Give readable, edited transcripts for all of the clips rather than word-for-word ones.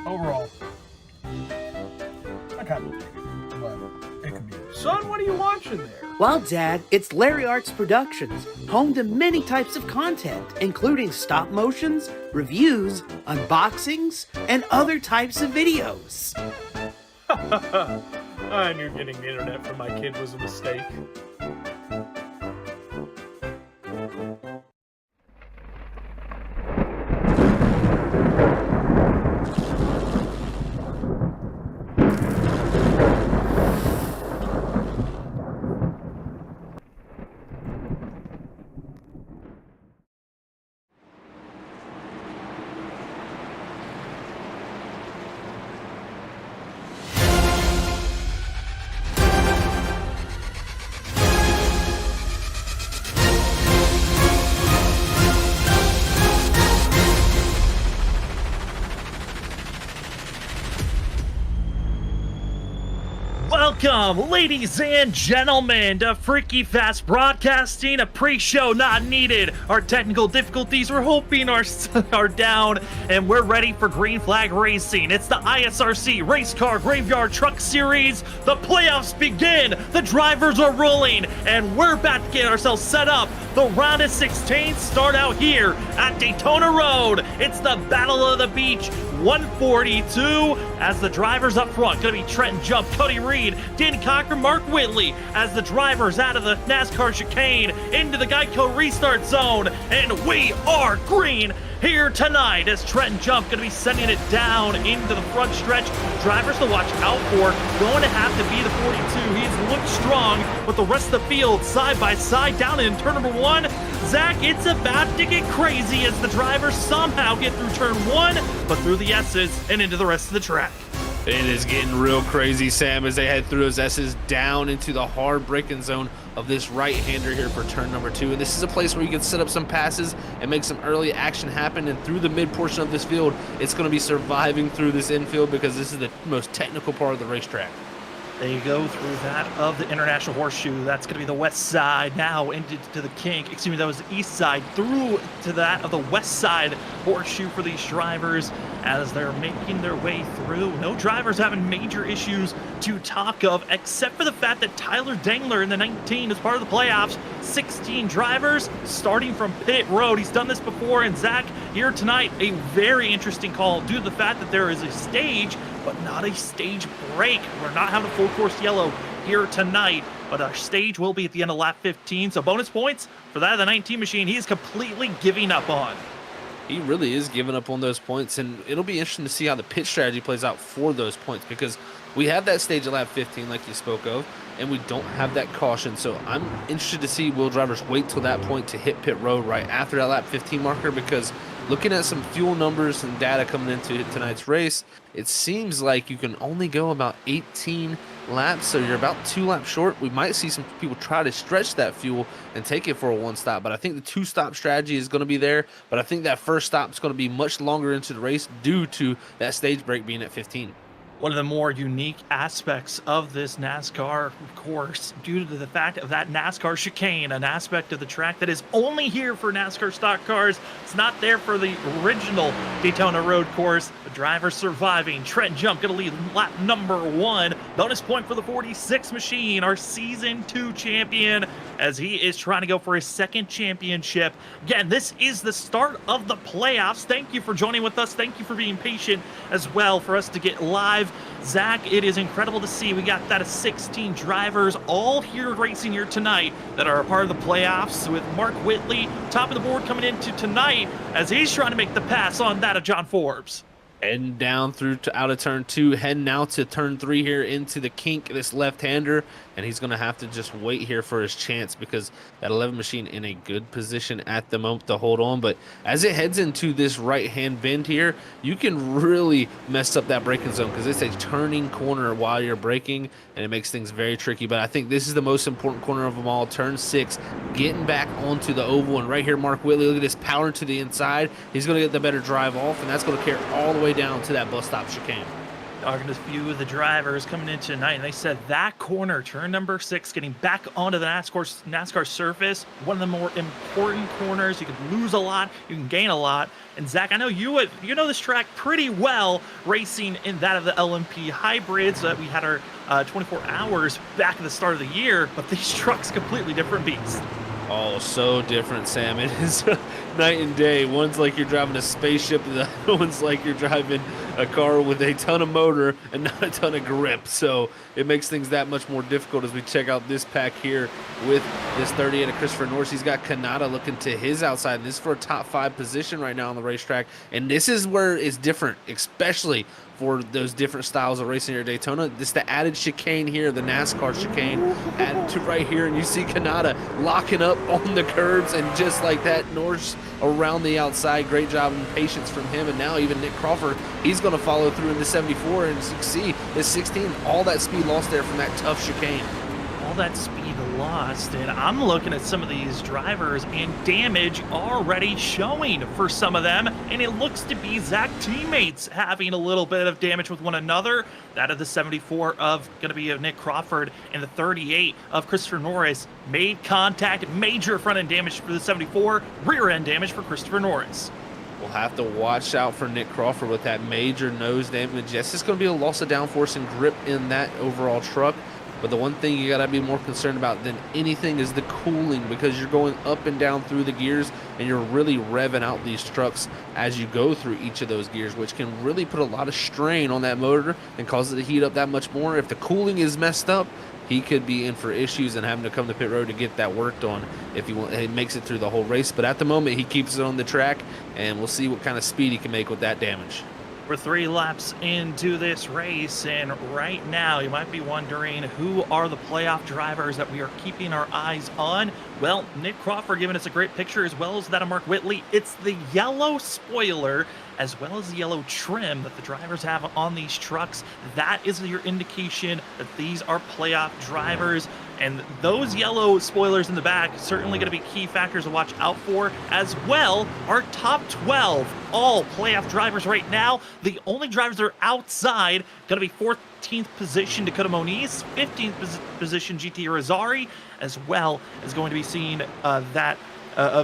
Overall, I kind of dig it, but it could be. Son, what are you watching there? Well, Dad, it's Larry Arts Productions, home to many types of content, including stop motions, reviews, unboxings, and other types of videos. I knew getting the internet for my kid was a mistake. Welcome, ladies and gentlemen, to Freaky Fast Broadcasting, a pre-show not needed. Our technical difficulties we're hoping are down, and we're ready for Green Flag Racing. It's the ISRC Race Car Graveyard Truck Series. The playoffs begin, the drivers are rolling, and we're about to get ourselves set up. The round of 16 start out here at Daytona Road. It's the Battle of the Beach 142 as the drivers up front. Gonna be Trenton Jump, Cody Reed, Danny Cochran, Mark Whitley as the drivers out of the NASCAR chicane into the Geico restart zone. And we are green here tonight as Trenton Jump gonna be sending it down into the front stretch. Drivers to watch out for, going to have to be the 42. He's looked strong, but the rest of the field side by side down in turn number 1. Zach, it's about to get crazy as the drivers somehow get through turn 1, but through the S's and into the rest of the track. It is getting real crazy, Sam, as they head through those S's down into the hard braking zone of this right-hander here for turn number 2. And this is a place where you can set up some passes and make some early action happen. And through the mid portion of this field, it's going to be surviving through this infield because this is the most technical part of the racetrack. They go through that of the International Horseshoe. That's going to be the west side now into the kink. Excuse me, that was the east side through to that of the west side horseshoe for these drivers as they're making their way through. No drivers having major issues to talk of, except for the fact that Tyler Dangler in the 19 is part of the playoffs. 16 drivers starting from pit road. He's done this before, and Zach, here tonight, a very interesting call due to the fact that there is a stage, but not a stage break. We're not having a full course yellow here tonight, but our stage will be at the end of lap 15. So bonus points for that of the 19 machine he is completely giving up on. He really is giving up on those points, and it'll be interesting to see how the pit strategy plays out for those points because we have that stage at lap 15 like you spoke of, and we don't have that caution. So I'm interested to see will drivers wait till that point to hit pit road right after that lap 15 marker, because looking at some fuel numbers and data coming into tonight's race, it seems like you can only go about 18 laps, so you're about 2 laps short. We might see some people try to stretch that fuel and take it for a 1-stop, but I think the 2-stop strategy is going to be there, but I think that first stop is going to be much longer into the race due to that stage break being at 15. One of the more unique aspects of this NASCAR course, due to the fact of that NASCAR chicane, an aspect of the track that is only here for NASCAR stock cars. It's not there for the original Daytona Road course. The driver surviving. Trenton Jump going to lead lap number 1. Bonus point for the 46 machine, our season 2 champion, as he is trying to go for his second championship. Again, this is the start of the playoffs. Thank you for joining with us. Thank you for being patient as well for us to get live. Zach, it is incredible to see we got that of 16 drivers all here racing here tonight that are a part of the playoffs, with Mark Whitley top of the board coming into tonight as he's trying to make the pass on that of John Forbes. Heading down through to out of turn 2, heading out to turn 3 here into the kink, this left-hander, and he's going to have to just wait here for his chance because that 11 machine in a good position at the moment to hold on. But as it heads into this right-hand bend here, you can really mess up that braking zone because it's a turning corner while you're braking, and it makes things very tricky. But I think this is the most important corner of them all, turn 6, getting back onto the oval. And right here, Mark Whitley, look at this power to the inside. He's going to get the better drive off, and that's going to carry all the way down to that bus stop chicane. Talking to a few of the drivers coming in tonight, and they said that corner, turn number 6, getting back onto the NASCAR surface, one of the more important corners. You can lose a lot, you can gain a lot. And Zach, I know you know this track pretty well, racing in that of the LMP hybrids. We had our 24 hours back at the start of the year, but these trucks completely different beasts. Oh, so different, Sam. It is night and day. One's like you're driving a spaceship, and the other one's like you're driving a car with a ton of motor and not a ton of grip. So it makes things that much more difficult as we check out this pack here with this 38 of Christopher Norris. He's got Kanata looking to his outside, and this is for a top 5 position right now on the racetrack. And this is where it's different, especially for those different styles of racing here at Daytona. This the added chicane here, the NASCAR chicane added to right here, and you see Kanata locking up on the curbs, and just like that, Norris around the outside. Great job and patience from him, and now even Nick Crawford, he's going to follow through into 74, and as you can see, this 16, all that speed lost there from that tough chicane. All that speed lost, and I'm looking at some of these drivers, and damage already showing for some of them, and it looks to be Zach teammates having a little bit of damage with one another. That of the 74 of going to be of Nick Crawford, and the 38 of Christopher Norris made contact, major front end damage for the 74, rear end damage for Christopher Norris. We'll have to watch out for Nick Crawford with that major nose damage. Yes, it's going to be a loss of downforce and grip in that overall truck. But the one thing you got to be more concerned about than anything is the cooling, because you're going up and down through the gears and you're really revving out these trucks as you go through each of those gears, which can really put a lot of strain on that motor and cause it to heat up that much more. If the cooling is messed up, he could be in for issues and having to come to pit road to get that worked on if he makes it through the whole race. But at the moment, he keeps it on the track, and we'll see what kind of speed he can make with that damage. We're 3 laps into this race, and right now you might be wondering, who are the playoff drivers that we are keeping our eyes on? Well, Nick Crawford giving us a great picture, as well as that of Mark Whitley. It's the yellow spoiler as well as the yellow trim that the drivers have on these trucks. That is your indication that these are playoff drivers. And those yellow spoilers in the back certainly going to be key factors to watch out for, as well. Our top 12, all playoff drivers right now. The only drivers that are outside going to be 14th position Dakota Moniz, 15th position GT Rosari, as well as going to be seeing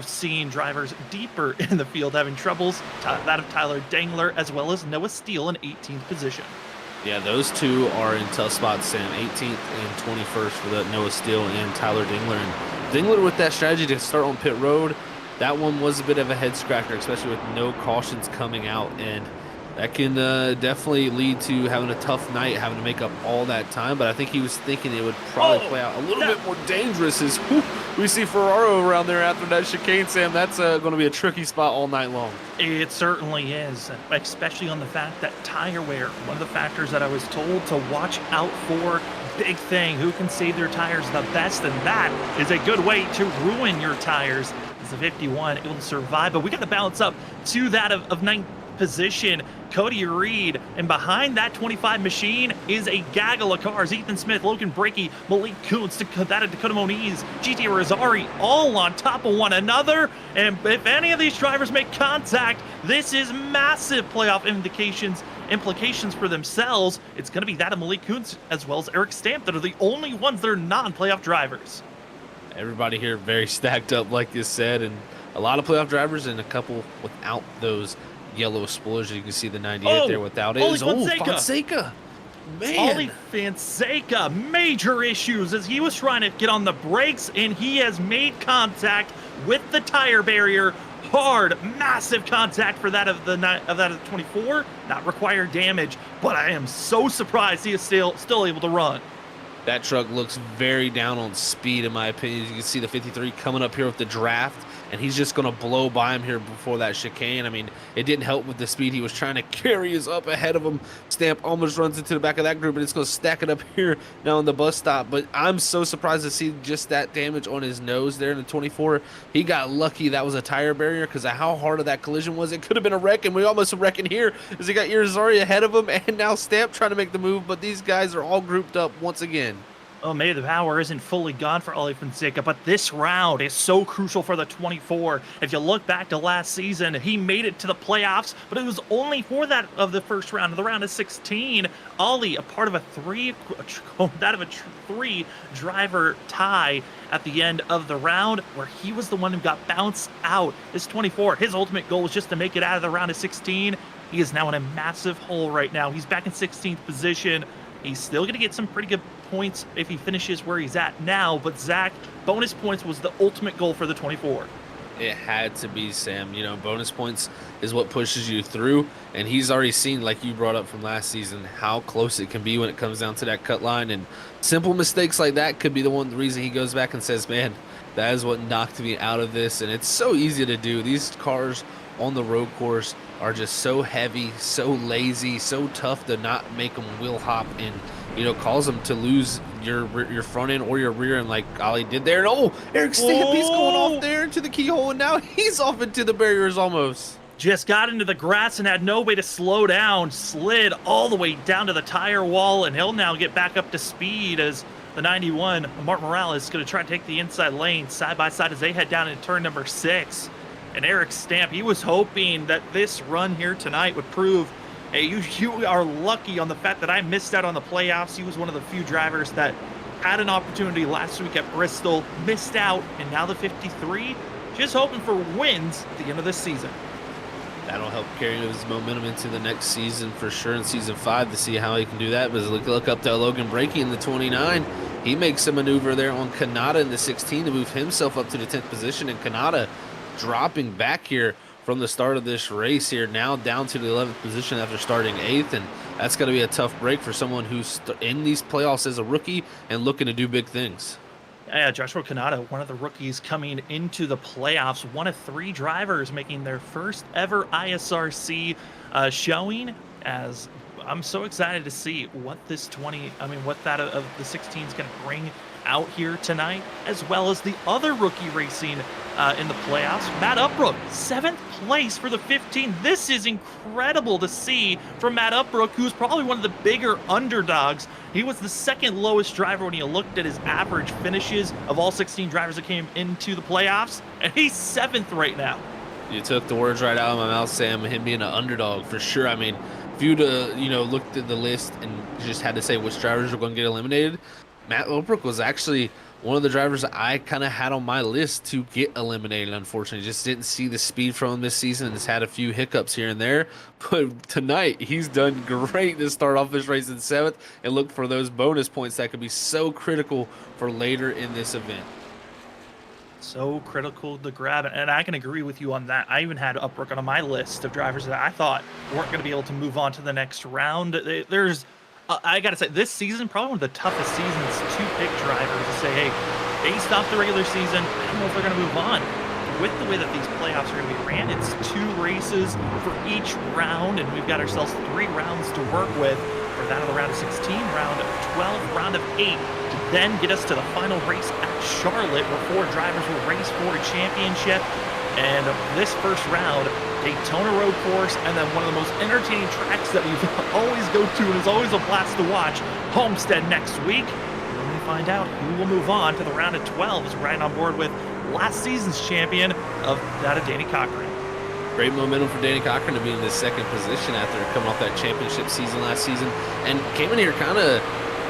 seeing drivers deeper in the field having troubles. That of Tyler Dangler, as well as Noah Steele in 18th position. Yeah, those two are in tough spots, Sam. 18th and 21st for the Noah Steele and Tyler Dingler. And Dingler with that strategy to start on pit road, that one was a bit of a head scratcher, especially with no cautions coming out. And that can definitely lead to having a tough night, having to make up all that time. But I think he was thinking it would probably play out a little bit more dangerous as we see Ferraro around there after that chicane, Sam. That's going to be a tricky spot all night long. It certainly is, especially on the fact that tire wear, one of the factors that I was told to watch out for. Big thing, who can save their tires the best, and that is a good way to ruin your tires. It's a 51 able to survive, but we got to balance up to that of 9th position, Cody Reed, and behind that 25 machine is a gaggle of cars. Ethan Smith, Logan Brakey, Malik Kuntz, that of Dakota Moniz, GT Rosari, all on top of one another. And if any of these drivers make contact, this is massive playoff implications for themselves. It's going to be that of Malik Kuntz as well as Eric Stamp that are the only ones that are non-playoff drivers. Everybody here very stacked up, like you said, and a lot of playoff drivers and a couple without those yellow spoilers. You can see the 98 there without it. Fonseca. Man. Ollie Fonseca, major issues as he was trying to get on the brakes, and he has made contact with the tire barrier. Hard, massive contact for that of the 24. Not required damage, but I am so surprised he is still able to run. That truck looks very down on speed, in my opinion. You can see the 53 coming up here with the draft, and he's just going to blow by him here before that chicane. I mean, it didn't help with the speed he was trying to carry us up ahead of him. Stamp almost runs into the back of that group, and it's going to stack it up here now on the bus stop. But I'm so surprised to see just that damage on his nose there in the 24. He got lucky that was a tire barrier because of how hard of that collision was. It could have been a wreck, and we almost wrecking here as he got Irizarry ahead of him, and now Stamp trying to make the move. But these guys are all grouped up once again. Oh, maybe the power isn't fully gone for Ollie Fonseca, but this round is so crucial for the 24. If you look back to last season, he made it to the playoffs, but it was only for that of the first round. The round of 16, Ollie, a part of a three driver tie at the end of the round, where he was the one who got bounced out. This 24, his ultimate goal was just to make it out of the round of 16. He is now in a massive hole right now. He's back in 16th position. He's still going to get some pretty good points if he finishes where he's at now, but Zach, bonus points was the ultimate goal for the 24. It had to be, Sam. You know, bonus points is what pushes you through, and he's already seen, like you brought up from last season, how close it can be when it comes down to that cut line, and simple mistakes like that could be the reason he goes back and says, man, that is what knocked me out of this. And it's so easy to do. These cars on the road course are just so heavy, so lazy, so tough to not make them wheel hop, and you know, cause them to lose your front end or your rear end like Ollie did there. And Eric Stamp, he's going off there into the keyhole, and now he's off into the barriers almost. Just got into the grass and had no way to slow down, slid all the way down to the tire wall, and he'll now get back up to speed as the 91, Mark Morales, is going to try to take the inside lane side by side as they head down into turn number 6. And Eric Stamp, he was hoping that this run here tonight would prove, hey, you are lucky on the fact that I missed out on the playoffs. He was one of the few drivers that had an opportunity last week at Bristol, missed out, and now the 53, just hoping for wins at the end of this season. That'll help carry his momentum into the next season for sure, in season 5, to see how he can do that. But look up to Logan Brakey in the 29. He makes a maneuver there on Kanata in the 16 to move himself up to the 10th position, and Kanata dropping back here from the start of this race here, now down to the 11th position after starting 8th, and that's going to be a tough break for someone who's in these playoffs as a rookie and looking to do big things. Yeah, Joshua Kanata, one of the rookies coming into the playoffs, one of 3 drivers making their first ever ISRC showing. As I'm so excited to see what what that of the 16 is going to bring out here tonight, as well as the other rookie racing in the playoffs. Matt Upbrook, 7th place for the 15. This is incredible to see from Matt Upbrook, who's probably one of the bigger underdogs. He was the 2nd lowest driver when you looked at his average finishes of all 16 drivers that came into the playoffs, and he's 7th right now. You took the words right out of my mouth, Sam. Him being an underdog for sure. I mean, if you'd looked at the list and just had to say which drivers were going to get eliminated, Matt Upbrook was actually one of the drivers I kind of had on my list to get eliminated. Unfortunately, just didn't see the speed from him this season. Has had a few hiccups here and there, but tonight he's done great to start off this race in 7th and look for those bonus points that could be so critical for later in this event. So critical to grab, and I can agree with you on that. I even had Upbrook on my list of drivers that I thought weren't going to be able to move on to the next round. There's I got to say, this season, probably one of the toughest seasons to pick drivers to say, hey, based off the regular season, I don't know if they're going to move on. With the way that these playoffs are going to be ran, it's 2 races for each round, and we've got ourselves 3 rounds to work with. We're down to the round of 16, round of 12, round of 8, to then get us to the final race at Charlotte, where 4 drivers will race for a championship. And this first round, Daytona road course, and then one of the most entertaining tracks that we always go to and is always a blast to watch, Homestead next week. And then we find out who will move on to the round of 12 as we're riding on board with last season's champion of Danny Cochran. Great momentum for Danny Cochran to be in this 2nd position after coming off that championship season last season, and came in here kind of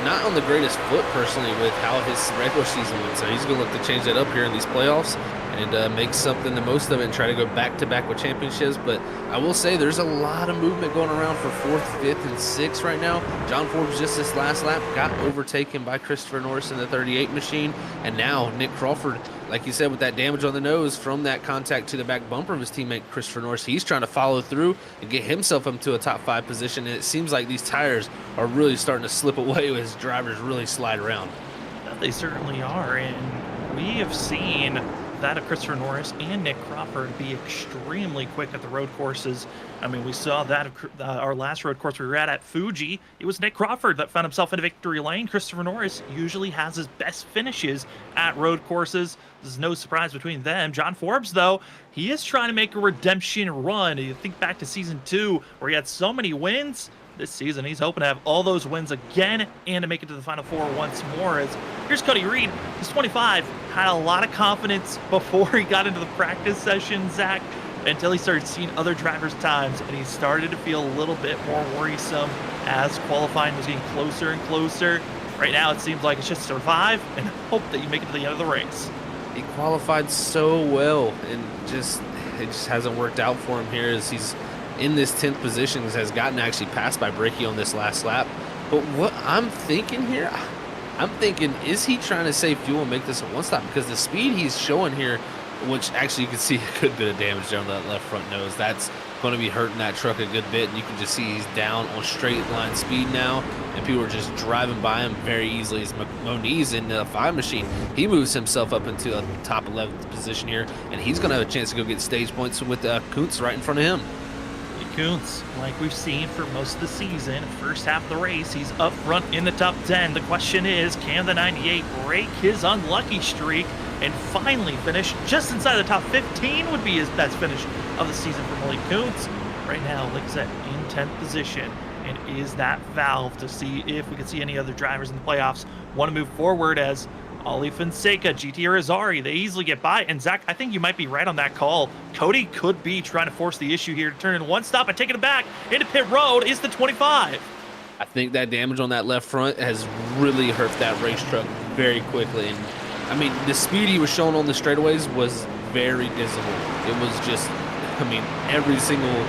not on the greatest foot personally with how his regular season went. So he's going to look to change that up here in these playoffs and make something the most of it and try to go back-to-back with championships. But I will say there's a lot of movement going around for 4th, 5th, and 6th right now. John Forbes just this last lap got overtaken by Christopher Norris in the 38 machine. And now Nick Crawford, like you said, with that damage on the nose from that contact to the back bumper of his teammate Christopher Norris, he's trying to follow through and get himself into a top 5 position. And it seems like these tires are really starting to slip away as drivers really slide around. They certainly are, and we have seen that of Christopher Norris and Nick Crawford be extremely quick at the road courses. I mean, we saw that of our last road course we were at Fuji. It was Nick Crawford that found himself in a victory lane. Christopher Norris usually has his best finishes at road courses. There's no surprise between them. John Forbes, though, he is trying to make a redemption run. You think back to season 2 where he had so many wins. This season, he's hoping to have all those wins again and to make it to the Final 4 once more. As here's Cody Reed. He's 25. Had a lot of confidence before he got into the practice session, Zach, until he started seeing other drivers' times, and he started to feel a little bit more worrisome as qualifying was getting closer and closer. Right now, it seems like it's just survive and hope that you make it to the end of the race. He qualified so well, and it just hasn't worked out for him here as he's in this 10th position, has gotten actually passed by Brakey on this last lap. But what I'm thinking here, is he trying to save fuel and make this a one-stop? Because the speed he's showing here, which actually you can see a good bit of damage there on that left front nose, that's going to be hurting that truck a good bit. And you can just see he's down on straight line speed now, and people are just driving by him very easily. As Moniz in the 5 machine, he moves himself up into a top 11th position here, and he's going to have a chance to go get stage points with Kuntz right in front of him. Kuntz, like we've seen for most of the season, first half of the race, he's up front in the top 10. The question is, can the 98 break his unlucky streak and finally finish just inside the top 15? Would be his best finish of the season for Malik Kuntz. Right now, like I said, in 10th position. and is that valve to see if we can see any other drivers in the playoffs want to move forward, as Ollie Fonseca, GT Irizarry, they easily get by. And Zach, I think you might be right on that call. Cody could be trying to force the issue here to turn in one stop and taking it back into pit road is the 25. I think that damage on that left front has really hurt that race truck very quickly. And I mean, the speed he was showing on the straightaways was very visible. It was just, I mean, every single,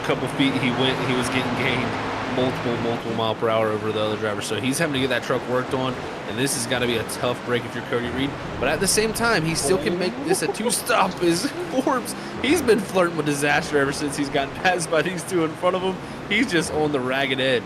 couple feet he was getting gained multiple mile per hour over the other driver. So he's having to get that truck worked on, and this has got to be a tough break if you're Cody Reed. But at the same time, he still can make this a two-stop. His Forbes, he's been flirting with disaster ever since he's gotten passed by these two in front of him. He's just on the ragged edge.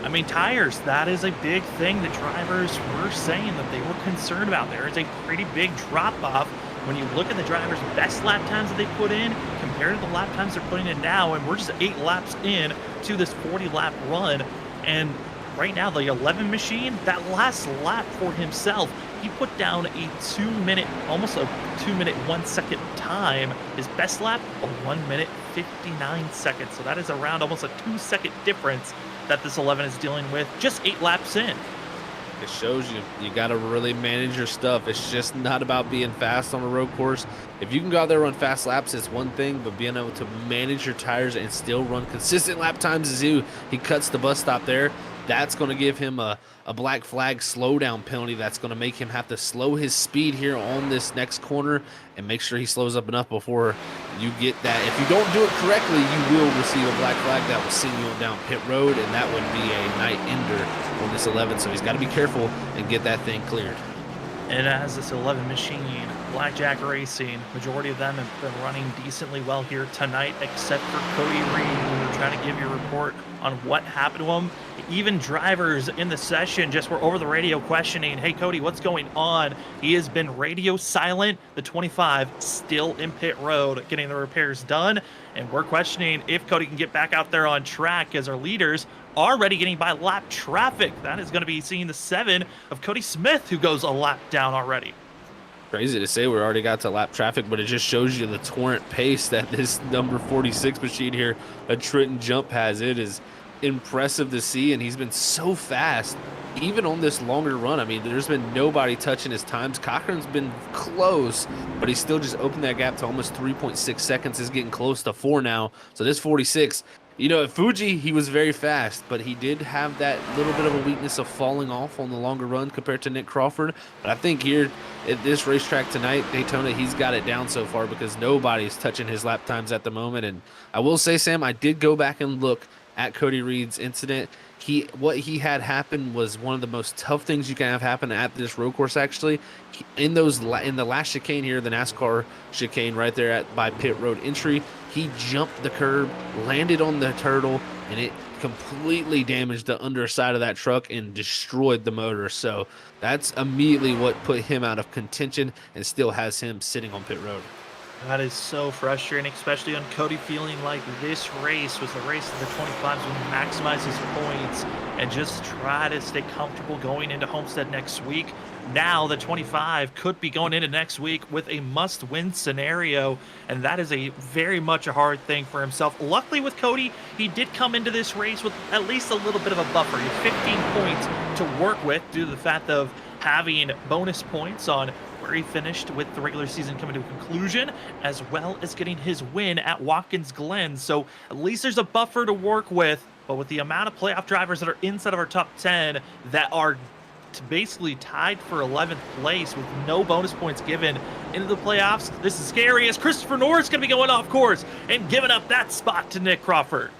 I mean, tires, that is a big thing that drivers were saying that they were concerned about. There is a pretty big drop-off when you look at the drivers' best lap times that they put in compared to the lap times they're putting in now, and we're just 8 laps in to this 40-lap run. And right now, the 11 machine, that last lap for himself, he put down a 2-minute, almost a 2-minute, 1-second time. His best lap, a 1 minute, 59 seconds. So that is around almost a 2-second difference that this 11 is dealing with just 8 laps in. It shows you got to really manage your stuff. It's just not about being fast on a road course. If you can go out there and run fast laps, it's one thing, but being able to manage your tires and still run consistent lap times as he cuts the bus stop there, that's going to give him a black flag slowdown penalty. That's going to make him have to slow his speed here on this next corner and make sure he slows up enough before you get that. If you don't do it correctly, you will receive a black flag that will send you on down pit road, and that would be a night ender on this 11. So he's got to be careful and get that thing cleared. And as this 11 machine, Blackjack Racing, majority of them have been running decently well here tonight, except for Cody Reed. We were trying to give you a report on what happened to him. Even drivers in the session just were over the radio questioning, hey, Cody, what's going on? He has been radio silent. The 25 still in pit road getting the repairs done. And we're questioning if Cody can get back out there on track, as our leaders already getting by lap traffic. That is going to be seeing the 7 of Cody Smith, who goes a lap down already. Crazy to say we already got to lap traffic, but it just shows you the torrent pace that this number 46 machine here, a Trenton Jump, has. It is impressive to see, and he's been so fast even on this longer run. I mean, there's been nobody touching his times. Cochran's been close, but he's still just opened that gap to almost 3.6 seconds. Is getting close to 4 now. So this 46, at Fuji, he was very fast, but he did have that little bit of a weakness of falling off on the longer run compared to Nick Crawford. But I think here at this racetrack tonight, Daytona, he's got it down so far because nobody's touching his lap times at the moment. And I will say, Sam, I did go back and look at Cody Reed's incident. What he had happen was one of the most tough things you can have happen at this road course. Actually, in the last chicane here, the NASCAR chicane right there by pit road entry, he jumped the curb, landed on the turtle, and it completely damaged the underside of that truck and destroyed the motor. So that's immediately what put him out of contention and still has him sitting on pit road. That is so frustrating, especially on Cody feeling like this race was the race of the 25s when he maximize his points and just try to stay comfortable going into Homestead next week. Now the 25 could be going into next week with a must-win scenario, and that is a very much a hard thing for himself. Luckily with Cody, he did come into this race with at least a little bit of a buffer. He had 15 points to work with due to the fact of having bonus points on where he finished with the regular season coming to a conclusion, as well as getting his win at Watkins Glen. So at least there's a buffer to work with, but with the amount of playoff drivers that are inside of our top 10 that are basically tied for 11th place with no bonus points given into the playoffs, this is scary, as Christopher Norris going to be going off course and giving up that spot to Nick Crawford.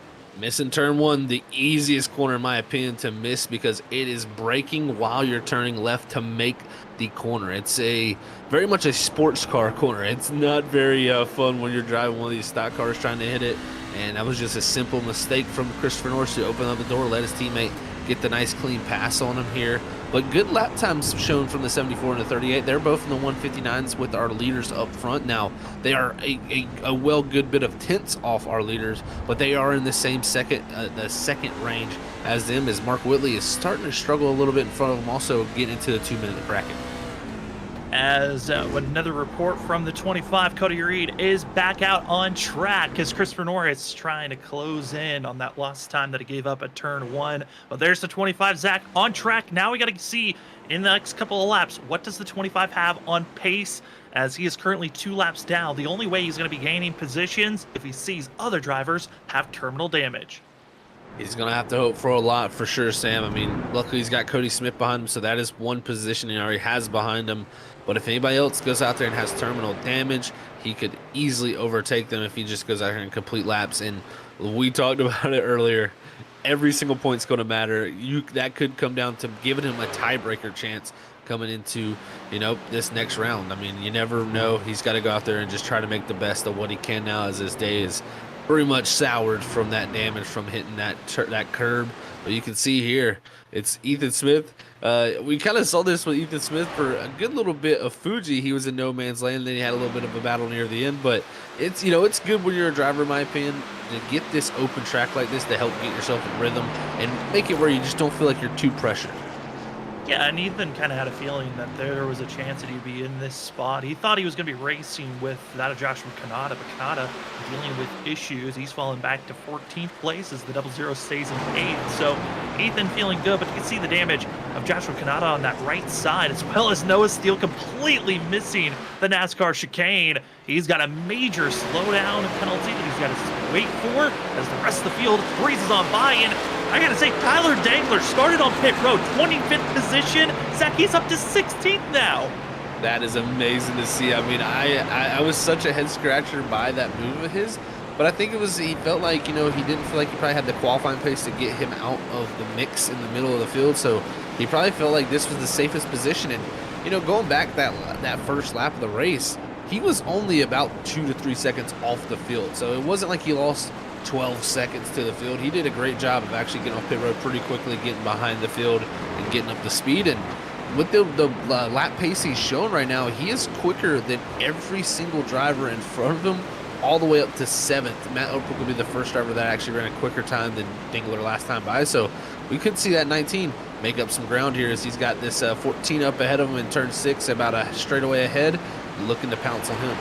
Missing turn 1, the easiest corner in my opinion to miss because it is braking while you're turning left to make the corner. It's very much a sports car corner. It's not very fun when you're driving one of these stock cars trying to hit it, and that was just a simple mistake from Christopher Norris to open up the door, let his teammate get the nice clean pass on him here. But good lap times shown from the 74 and the 38. They're both in the 159s with our leaders up front. Now, they are a good bit of tenths off our leaders, but they are in the same second range as them, as Mark Whitley is starting to struggle a little bit in front of them, also getting into the 2-minute bracket. as another report from the 25, Cody Reed, is back out on track because Christopher Norris trying to close in on that lost time that he gave up at turn 1. But there's the 25, Zach, on track. Now we got to see in the next couple of laps, what does the 25 have on pace, as he is currently 2 laps down. The only way he's going to be gaining positions if he sees other drivers have terminal damage. He's going to have to hope for a lot for sure, Sam. I mean, luckily he's got Cody Smith behind him, so that is one position he already has behind him. But if anybody else goes out there and has terminal damage, he could easily overtake them if he just goes out here and complete laps. And we talked about it earlier. Every single point's going to matter. That could come down to giving him a tiebreaker chance coming into, this next round. I mean, you never know. He's got to go out there and just try to make the best of what he can now, as his day is pretty much soured from that damage from hitting that curb. But you can see here, it's Ethan Smith. We kind of saw this with Ethan Smith for a good little bit of Fuji. He was in no man's land, then he had a little bit of a battle near the end. But it's it's good when you're a driver, in my opinion, to get this open track like this to help get yourself in rhythm and make it where you just don't feel like you're too pressured. Yeah, and Ethan kind of had a feeling that there was a chance that he'd be in this spot. He thought he was going to be racing with that of Joshua Kanata, but Kanata dealing with issues. He's fallen back to 14th place as the 00 stays in 8th. So Ethan feeling good, but you can see the damage of Joshua Kanata on that right side, as well as Noah Steele completely missing the NASCAR chicane. He's got a major slowdown penalty that he's got to wait for as the rest of the field breezes on by. And I gotta say, Tyler Dangler started on pit road, 25th position. Zach, he's up to 16th now. That is amazing to see. I mean, I was such a head scratcher by that move of his, but I think he felt like, he didn't feel like he probably had the qualifying pace to get him out of the mix in the middle of the field. So he probably felt like this was the safest position. And, going back that first lap of the race, he was only about 2 to 3 seconds off the field. So it wasn't like he lost 12 seconds to the field. He did a great job of actually getting off pit road pretty quickly, getting behind the field and getting up to speed. And with the lap pace he's showing right now, he is quicker than every single driver in front of him, all the way up to 7th. Matt Opel could be the first driver that actually ran a quicker time than Dingler last time by. So we could see that 19 make up some ground here, as he's got this 14 up ahead of him in turn 6, about a straightaway ahead, looking to pounce on him.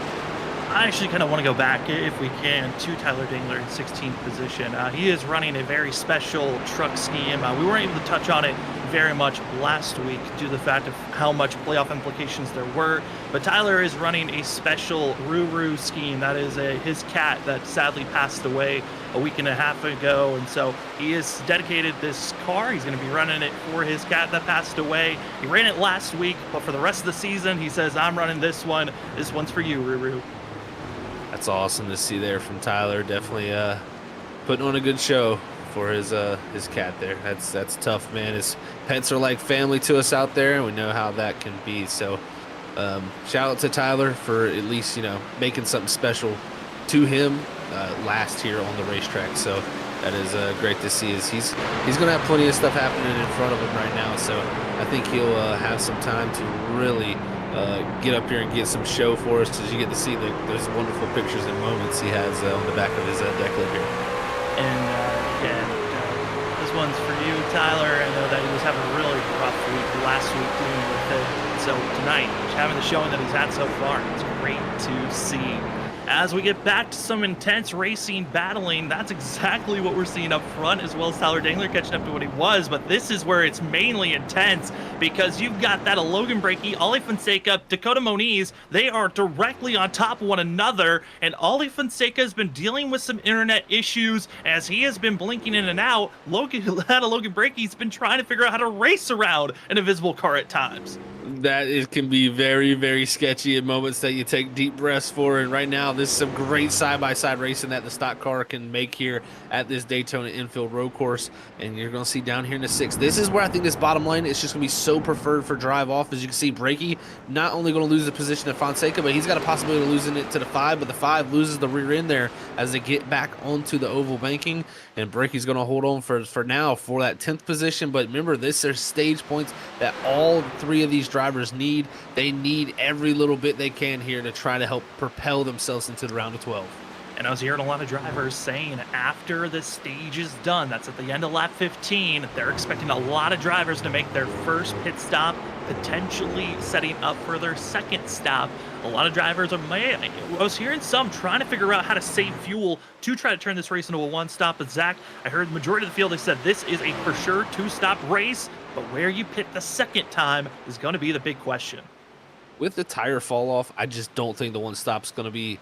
I actually kind of want to go back, if we can, to Tyler Dingler in 16th position. He is running a very special truck scheme. We weren't able to touch on it very much last week due to the fact of how much playoff implications there were. But Tyler is running a special Ruru scheme. That is his cat that sadly passed away a week and a half ago. And so he has dedicated this car. He's going to be running it for his cat that passed away. He ran it last week, but for the rest of the season, he says, I'm running this one. This one's for you, Ruru. That's awesome to see there from Tyler. Definitely putting on a good show for his cat there. That's tough, man. His pets are like family to us out there, and we know how that can be. So shout out to Tyler for at least making something special to him last here on the racetrack. So that is great to see. He's going to have plenty of stuff happening in front of him right now. So I think he'll have some time to really get up here and get some show for us, as you get to see those wonderful pictures and moments he has on the back of his deck lid here. And this one's for you, Tyler. I know that he was having a really rough week last week dealing with it. So tonight, having the showing that he's had so far, it's great to see. As we get back to some intense racing battling, that's exactly what we're seeing up front, as well as Tyler Dangler catching up to what he was. But this is where it's mainly intense, because you've got that of Logan Brakey, Ollie Fonseca, Dakota Moniz. They are directly on top of one another, and Ollie Fonseca has been dealing with some internet issues as he has been blinking in and out. Logan Brakey's been trying to figure out how to race around an invisible car at times. That can be very, very sketchy in moments that you take deep breaths for. And right now, this is some great side-by-side racing that the stock car can make here at this Daytona infield road course. And you're going to see down here in the 6th. This is where I think this bottom lane is just going to be so preferred for drive off. As you can see, Brakey not only going to lose the position to Fonseca, but he's got a possibility of losing it to the 5. But the 5 loses the rear end there as they get back onto the oval banking. And Brakey's going to hold on for now for that 10th position. But remember, this are stage points that all 3 of these drivers need. They need every little bit they can here to try to help propel themselves into the round of 12. And I was hearing a lot of drivers saying after this stage is done, that's at the end of lap 15, they're expecting a lot of drivers to make their first pit stop, potentially setting up for their second stop. A lot of drivers I was hearing some trying to figure out how to save fuel to try to turn this race into a one-stop. But Zach, I heard the majority of the field, they said this is a for sure two-stop race, but where you pit the second time is going to be the big question. With the tire fall off, I just don't think the one stop's going to be,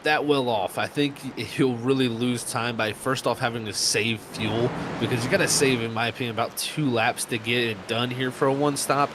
that well off. I think he'll really lose time by first off having to save fuel, because you got to save, in my opinion, about 2 laps to get it done here for a one stop.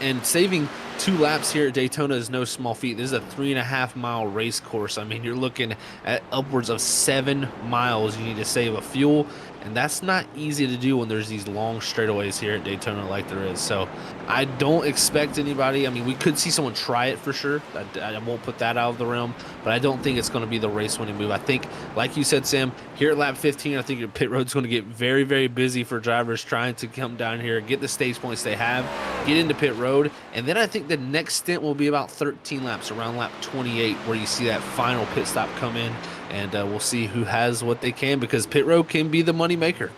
And saving 2 laps here at Daytona is no small feat. This is a 3.5-mile race course. I mean, you're looking at upwards of 7 miles you need to save of fuel, and that's not easy to do when there's these long straightaways here at Daytona like there is. So I don't expect anybody. I mean, we could see someone try it for sure. I won't put that out of the realm, but I don't think it's going to be the race-winning move. I think, like you said, Sam, here at lap 15, I think your pit road's going to get very, very busy for drivers trying to come down here, get the stage points they have, get into pit road, and then I think the next stint will be about 13 laps, around lap 28, where you see that final pit stop come in, and we'll see who has what they can, because pit road can be the money maker.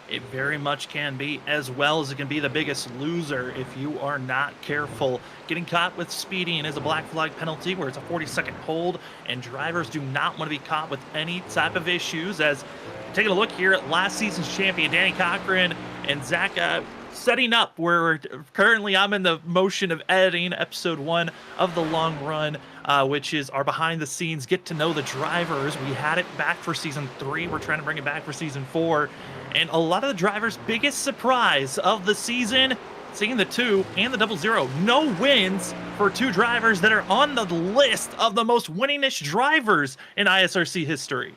It very much can be, as well as it can be the biggest loser if you are not careful. Getting caught with speeding is a black flag penalty where it's a 40-second hold, and drivers do not want to be caught with any type of issues. As taking a look here at last season's champion, Danny Cochran and Zach, setting up where currently I'm in the motion of editing episode 1 of the long run, which is our behind the scenes get to know the drivers. We had it back for season 3. We're trying to bring it back for season 4. And a lot of the drivers' biggest surprise of the season, seeing the 2 and the 00. No wins for 2 drivers that are on the list of the most winningest drivers in ISRC history.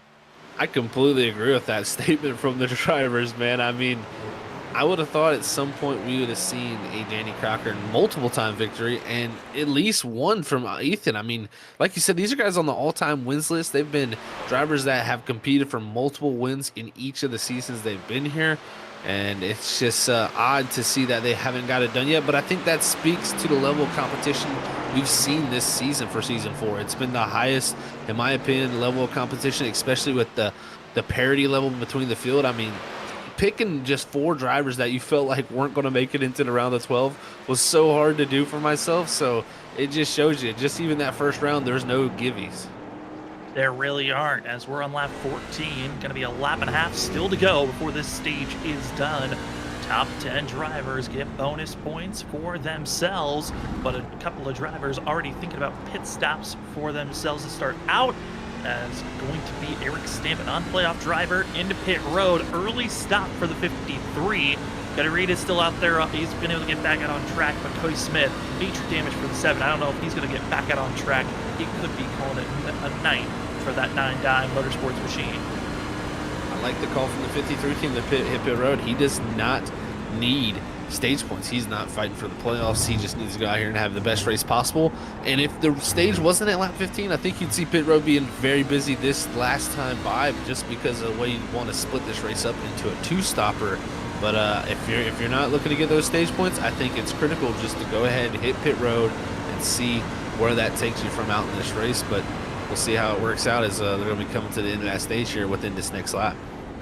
I completely agree with that statement from the drivers, man. I mean, I would have thought at some point we would have seen a Danny Cochran multiple-time victory and at least one from Ethan. I mean, like you said, these are guys on the all-time wins list. They've been drivers that have competed for multiple wins in each of the seasons they've been here, and it's just odd to see that they haven't got it done yet. But I think that speaks to the level of competition we've seen this season for season 4. It's been the highest, in my opinion, level of competition, especially with the parity level between the field. I mean, picking just 4 drivers that you felt like weren't going to make it into the round of 12 was so hard to do for myself. So it just shows you, just even that first round, there's no giveies. There really aren't, as we're on lap 14. Going to be a lap and a half still to go before this stage is done. Top 10 drivers get bonus points for themselves, but a couple of drivers already thinking about pit stops for themselves to start out. As going to be Eric Stampin, on-playoff driver, into pit road. Early stop for the 53. Reed is still out there. He's been able to get back out on track, but Cody Smith, major damage for the 7. I don't know if he's going to get back out on track. He could be calling it a night for that 9 Motorsports machine. I like the call from the 53 team to hit pit road. He does not need stage points. He's not fighting for the playoffs. He just needs to go out here and have the best race possible. And if the stage wasn't at lap 15, I think you'd see pit road being very busy this last time by, just because of the way you want to split this race up into a 2-stopper. But if you're not looking to get those stage points, I think it's critical just to go ahead and hit pit road and see where that takes you from out in this race. But we'll see how it works out as they're going to be coming to the end of that stage here within this next lap.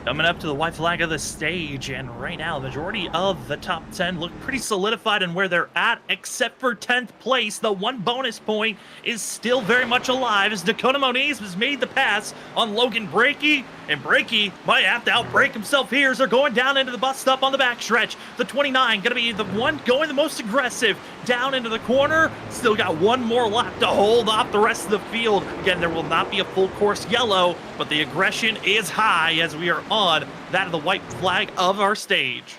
Coming up to the white flag of the stage, and right now the majority of the top 10 look pretty solidified in where they're at, except for 10th place. The 1 bonus point is still very much alive as Dakota Moniz has made the pass on Logan Brakey, and Brakey might have to outbrake himself here as they're going down into the bus stop on the backstretch. The 29 going to be the one going the most aggressive down into the corner. Still got 1 more lap to hold off the rest of the field. Again, there will not be a full course yellow, but the aggression is high as we are on that of the white flag of our stage.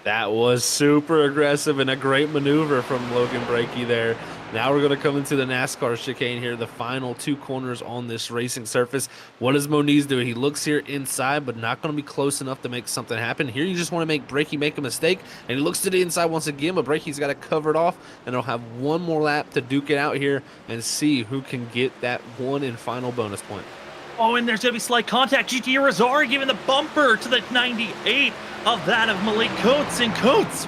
That was super aggressive and a great maneuver from Logan Brakey there. Now we're going to come into the NASCAR chicane here, the final 2 corners on this racing surface. What does Moniz do? He looks here inside, but not going to be close enough to make something happen. Here you just want to make Brakey make a mistake, and he looks to the inside once again, but Brakey's got to cover it off, and they'll have 1 more lap to duke it out here and see who can get that 1 and final bonus point. Oh, and there's going to be slight contact. GT Razari giving the bumper to the 98 of that of Malik Coates. And Coates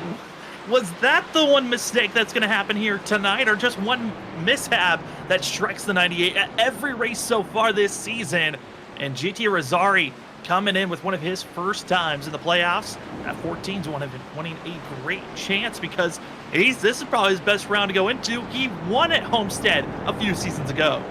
Was that the one mistake that's going to happen here tonight, or just one mishap that strikes the 98 at every race so far this season? And GT Rossari coming in with one of his first times in the playoffs. That 14's winning a great chance because this is probably his best round to go into. He won at Homestead a few seasons ago.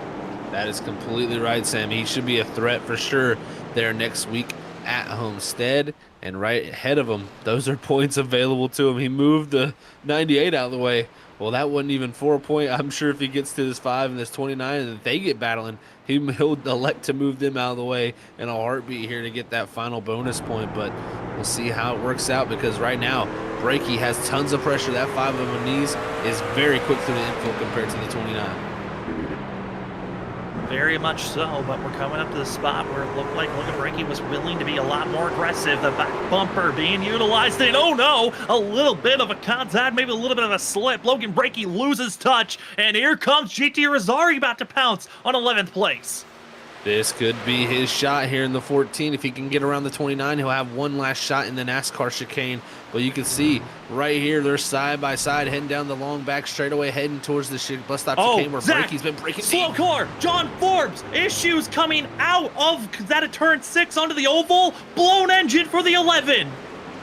That is completely right, Sam. He should be a threat for sure there next week at Homestead. And right ahead of him, those are points available to him. He moved the 98 out of the way. Well, that wasn't even 4 point. I'm sure if he gets to this 5 and this 29 and they get battling, he'll elect to move them out of the way in a heartbeat here to get that final bonus point. But we'll see how it works out because right now, Brakey has tons of pressure. That 5 on the knees is very quick through the infield compared to the 29. Very much so, but we're coming up to the spot where it looked like Logan Brakey was willing to be a lot more aggressive. The back bumper being utilized, and oh no, a little bit of a contact, maybe a little bit of a slip. Logan Brakey loses touch, and here comes GT Rossari about to pounce on 11th place. This could be his shot here in the 14. If he can get around the 29, he'll have one last shot in the NASCAR chicane. But you can see right here, they're side by side, heading down the long back straightaway, heading towards the bus stop chicane where Brakey's been breaking. Slow car, John Forbes, issues coming out of that at turn 6 onto the oval, blown engine for the 11.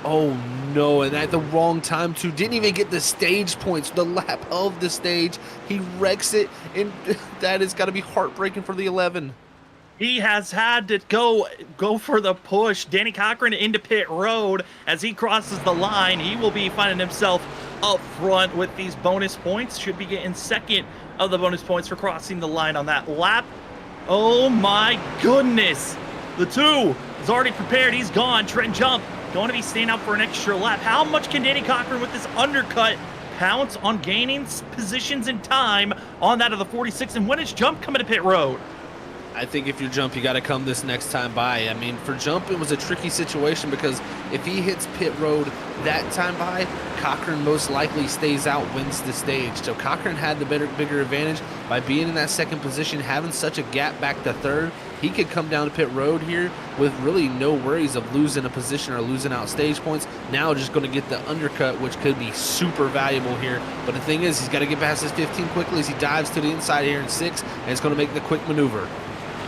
Oh no, and at the wrong time too. Didn't even get the stage points, the lap of the stage. He wrecks it, and that has got to be heartbreaking for the 11. He has had to go for the push. Danny Cochran into pit road. As he crosses the line, he will be finding himself up front with these bonus points. Should be getting second of the bonus points for crossing the line on that lap. Oh my goodness. The 2 is already prepared. He's gone. Trent Jump going to be staying out for an extra lap. How much can Danny Cochran with this undercut pounce on gaining positions in time on that of the 46? And when is Jump coming to pit road? I think if you Jump, you got to come this next time by. I mean, for Jump, it was a tricky situation because if he hits pit road that time by, Cochran most likely stays out, wins the stage. So Cochran had the bigger advantage by being in that second position, having such a gap back to third. He could come down to pit road here with really no worries of losing a position or losing out stage points. Now just going to get the undercut, which could be super valuable here. But the thing is, he's got to get past his 15 quickly as he dives to the inside here in 6, and it's going to make the quick maneuver.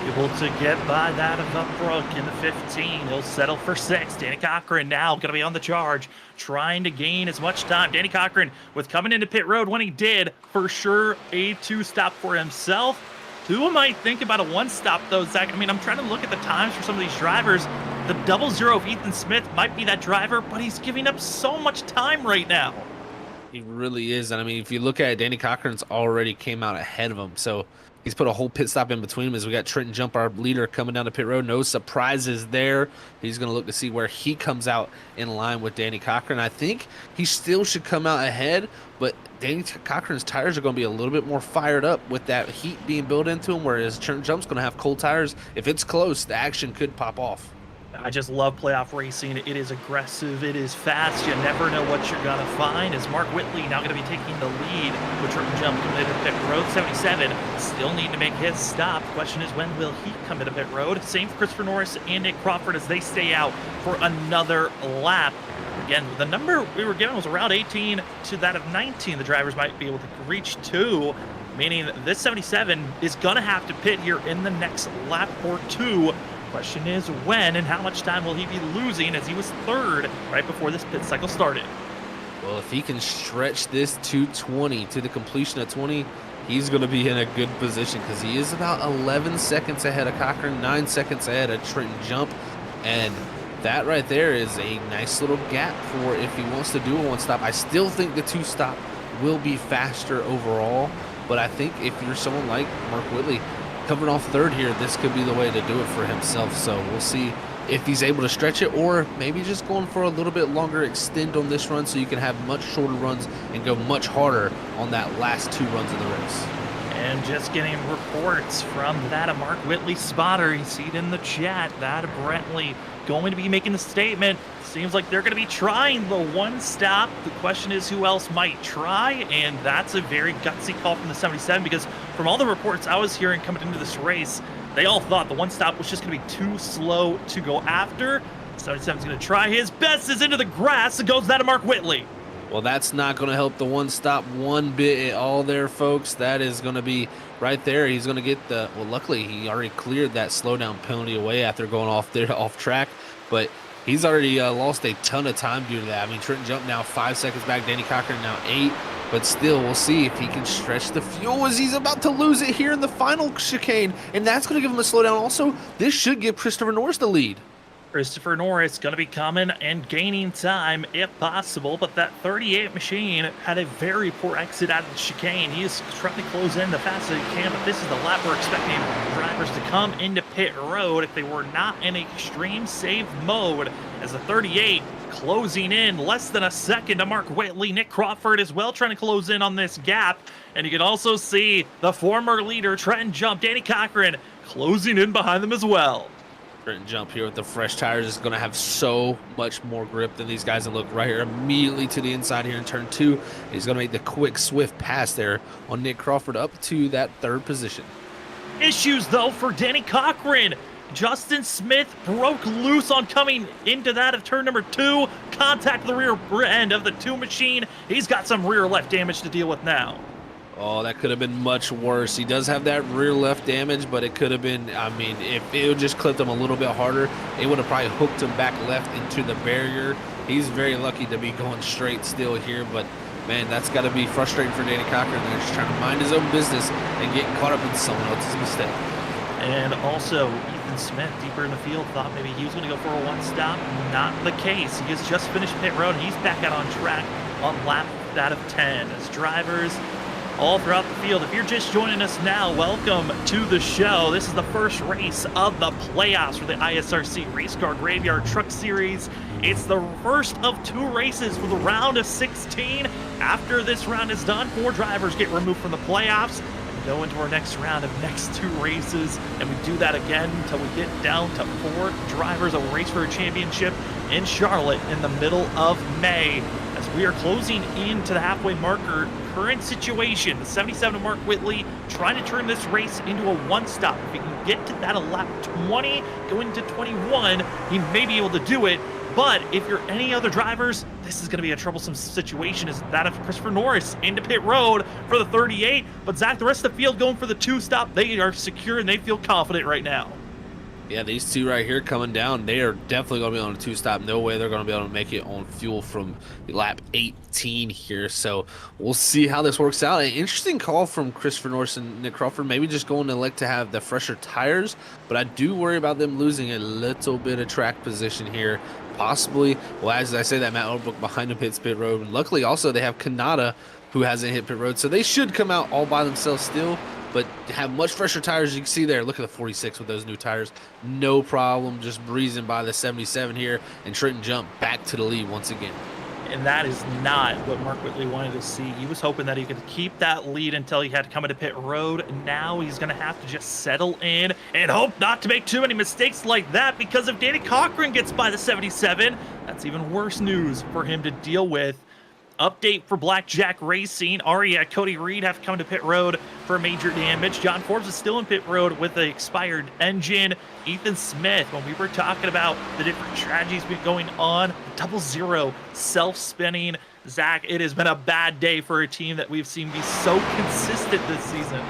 Able to get by that of Upbrook in the 15. He'll settle for 6. Danny Cochran now going to be on the charge, trying to gain as much time. Danny Cochran with coming into pit road when he did, for sure a 2 stop for himself. 2 might think about a 1 stop though, Zach. I mean, I'm trying to look at the times for some of these drivers. The 00 of Ethan Smith might be that driver, but he's giving up so much time right now. He really is. And I mean, if you look at it, Danny Cochran's already came out ahead of him. So he's put a whole pit stop in between him as we got Trenton Jump, our leader, coming down to pit road. No surprises there. He's going to look to see where he comes out in line with Danny Cochran. I think he still should come out ahead, but Danny Cochran's tires are going to be a little bit more fired up with that heat being built into him, whereas Trenton Jump's going to have cold tires. If it's close, the action could pop off. I just love playoff racing. It is aggressive. It is fast. You never know what you're going to find. As Mark Whitley now going to be taking the lead with Trenton Jump coming into pit road. 77 still need to make his stop. The question is, when will he come into pit road? Same for Christopher Norris and Nick Crawford as they stay out for another lap. Again, the number we were given was around 18 to that of 19. The drivers might be able to reach 2, meaning this 77 is going to have to pit here in the next lap or 2. Question is when and how much time will he be losing, as he was 3rd right before this pit cycle started. Well, if he can stretch this to 20 to the completion of 20, he's going to be in a good position because he is about 11 seconds ahead of Cochran, 9 seconds ahead of Trenton Jump, and that right there is a nice little gap for if he wants to do a 1 stop. I still think the 2 stop will be faster overall, but I think if you're someone like Mark Whitley, covering off 3rd here, this could be the way to do it for himself. So we'll see if he's able to stretch it, or maybe just going for a little bit longer extend on this run so you can have much shorter runs and go much harder on that last 2 runs of the race. And just getting reports from that of Mark Whitley spotter. You see it in the chat. That of Brentley going to be making the statement. Seems like they're going to be trying the 1 stop. The question is who else might try, and that's a very gutsy call from the 77 because from all the reports I was hearing coming into this race, they all thought the 1 stop was just going to be too slow to go after. 77's going to try his best, is into the grass, and goes that of Mark Whitley. Well, that's not going to help the one stop one bit at all there, folks. That is going to be right there. He's going to get the, well, luckily he already cleared that slowdown penalty away after going off there off track, but he's already lost a ton of time due to that. I mean, Trenton Jump now 5 seconds back, Danny Cochran now 8, but still, we'll see if he can stretch the fuel as he's about to lose it here in the final chicane, and that's going to give him a slowdown. Also, this should give Christopher Norris the lead. Christopher Norris going to be coming and gaining time if possible, but that 38 machine had a very poor exit out of the chicane. He is trying to close in the fastest he can, but this is the lap we're expecting drivers to come into pit road if they were not in extreme save mode, as the 38 closing in less than a second to Mark Whitley. Nick Crawford as well trying to close in on this gap, and you can also see the former leader Trenton Jump, Danny Cochran, closing in behind them as well. Trenton Jump here with the fresh tires is going to have so much more grip than these guys. And look right here immediately to the inside here in turn 2. He's going to make the quick, swift pass there on Nick Crawford up to that 3rd position. Issues, though, for Danny Cochran. Justin Smith broke loose on coming into that of turn number 2. Contact the rear end of the 2 machine. He's got some rear left damage to deal with now. Oh, that could have been much worse. He does have that rear left damage, but it could have been, I mean, if it would just clipped him a little bit harder, it would have probably hooked him back left into the barrier. He's very lucky to be going straight still here, but man, that's got to be frustrating for Danny Cochran. They're just trying to mind his own business and getting caught up in someone else's mistake. And also, Ethan Smith, deeper in the field, thought maybe he was going to go for a one-stop. Not the case. He has just finished pit road, and he's back out on track on lap that of 10. As drivers all throughout the field, if you're just joining us now, welcome to the show. This is the first race of the playoffs for the ISRC Race Car Graveyard Truck Series. It's the first of 2 races for the round of 16. After this round is done, 4 drivers get removed from the playoffs. Go into our next round of next 2 races, and we do that again until we get down to 4 drivers, a race for a championship in Charlotte in the middle of May. As we are closing into the halfway marker, current situation, the 77 of Mark Whitley trying to turn this race into a one-stop. If he can get to that lap 20, going to 21, he may be able to do it. But if you're any other drivers, this is going to be a troublesome situation, as that of Christopher Norris into pit road for the 38. But Zach, the rest of the field going for the 2-stop. They are secure and they feel confident right now. Yeah, these 2 right here coming down, they are definitely going to be on a 2-stop. No way they're going to be able to make it on fuel from lap 18 here. So we'll see how this works out. An interesting call from Christopher Norris and Nick Crawford. Maybe just going to elect to have the fresher tires. But I do worry about them losing a little bit of track position here. Possibly, well, as I say that, Matt Overbrook behind him hits pit road. And luckily, also, they have Kanata, who hasn't hit pit road. So they should come out all by themselves still, but have much fresher tires. You can see there, look at the 46 with those new tires. No problem, just breezing by the 77 here, and Trenton Jump back to the lead once again. And that is not what Mark Whitley wanted to see. He was hoping that he could keep that lead until he had to come into pit road. Now he's going to have to just settle in and hope not to make too many mistakes like that, because if Danny Cochran gets by the 77, that's even worse news for him to deal with. Update for Blackjack Racing. Aria, Cody Reed have come to pit road for major damage. John Forbes is still in pit road with the expired engine. Ethan Smith, when we were talking about the different strategies going on, 00 self-spinning. Zach, it has been a bad day for a team that we've seen be so consistent this season.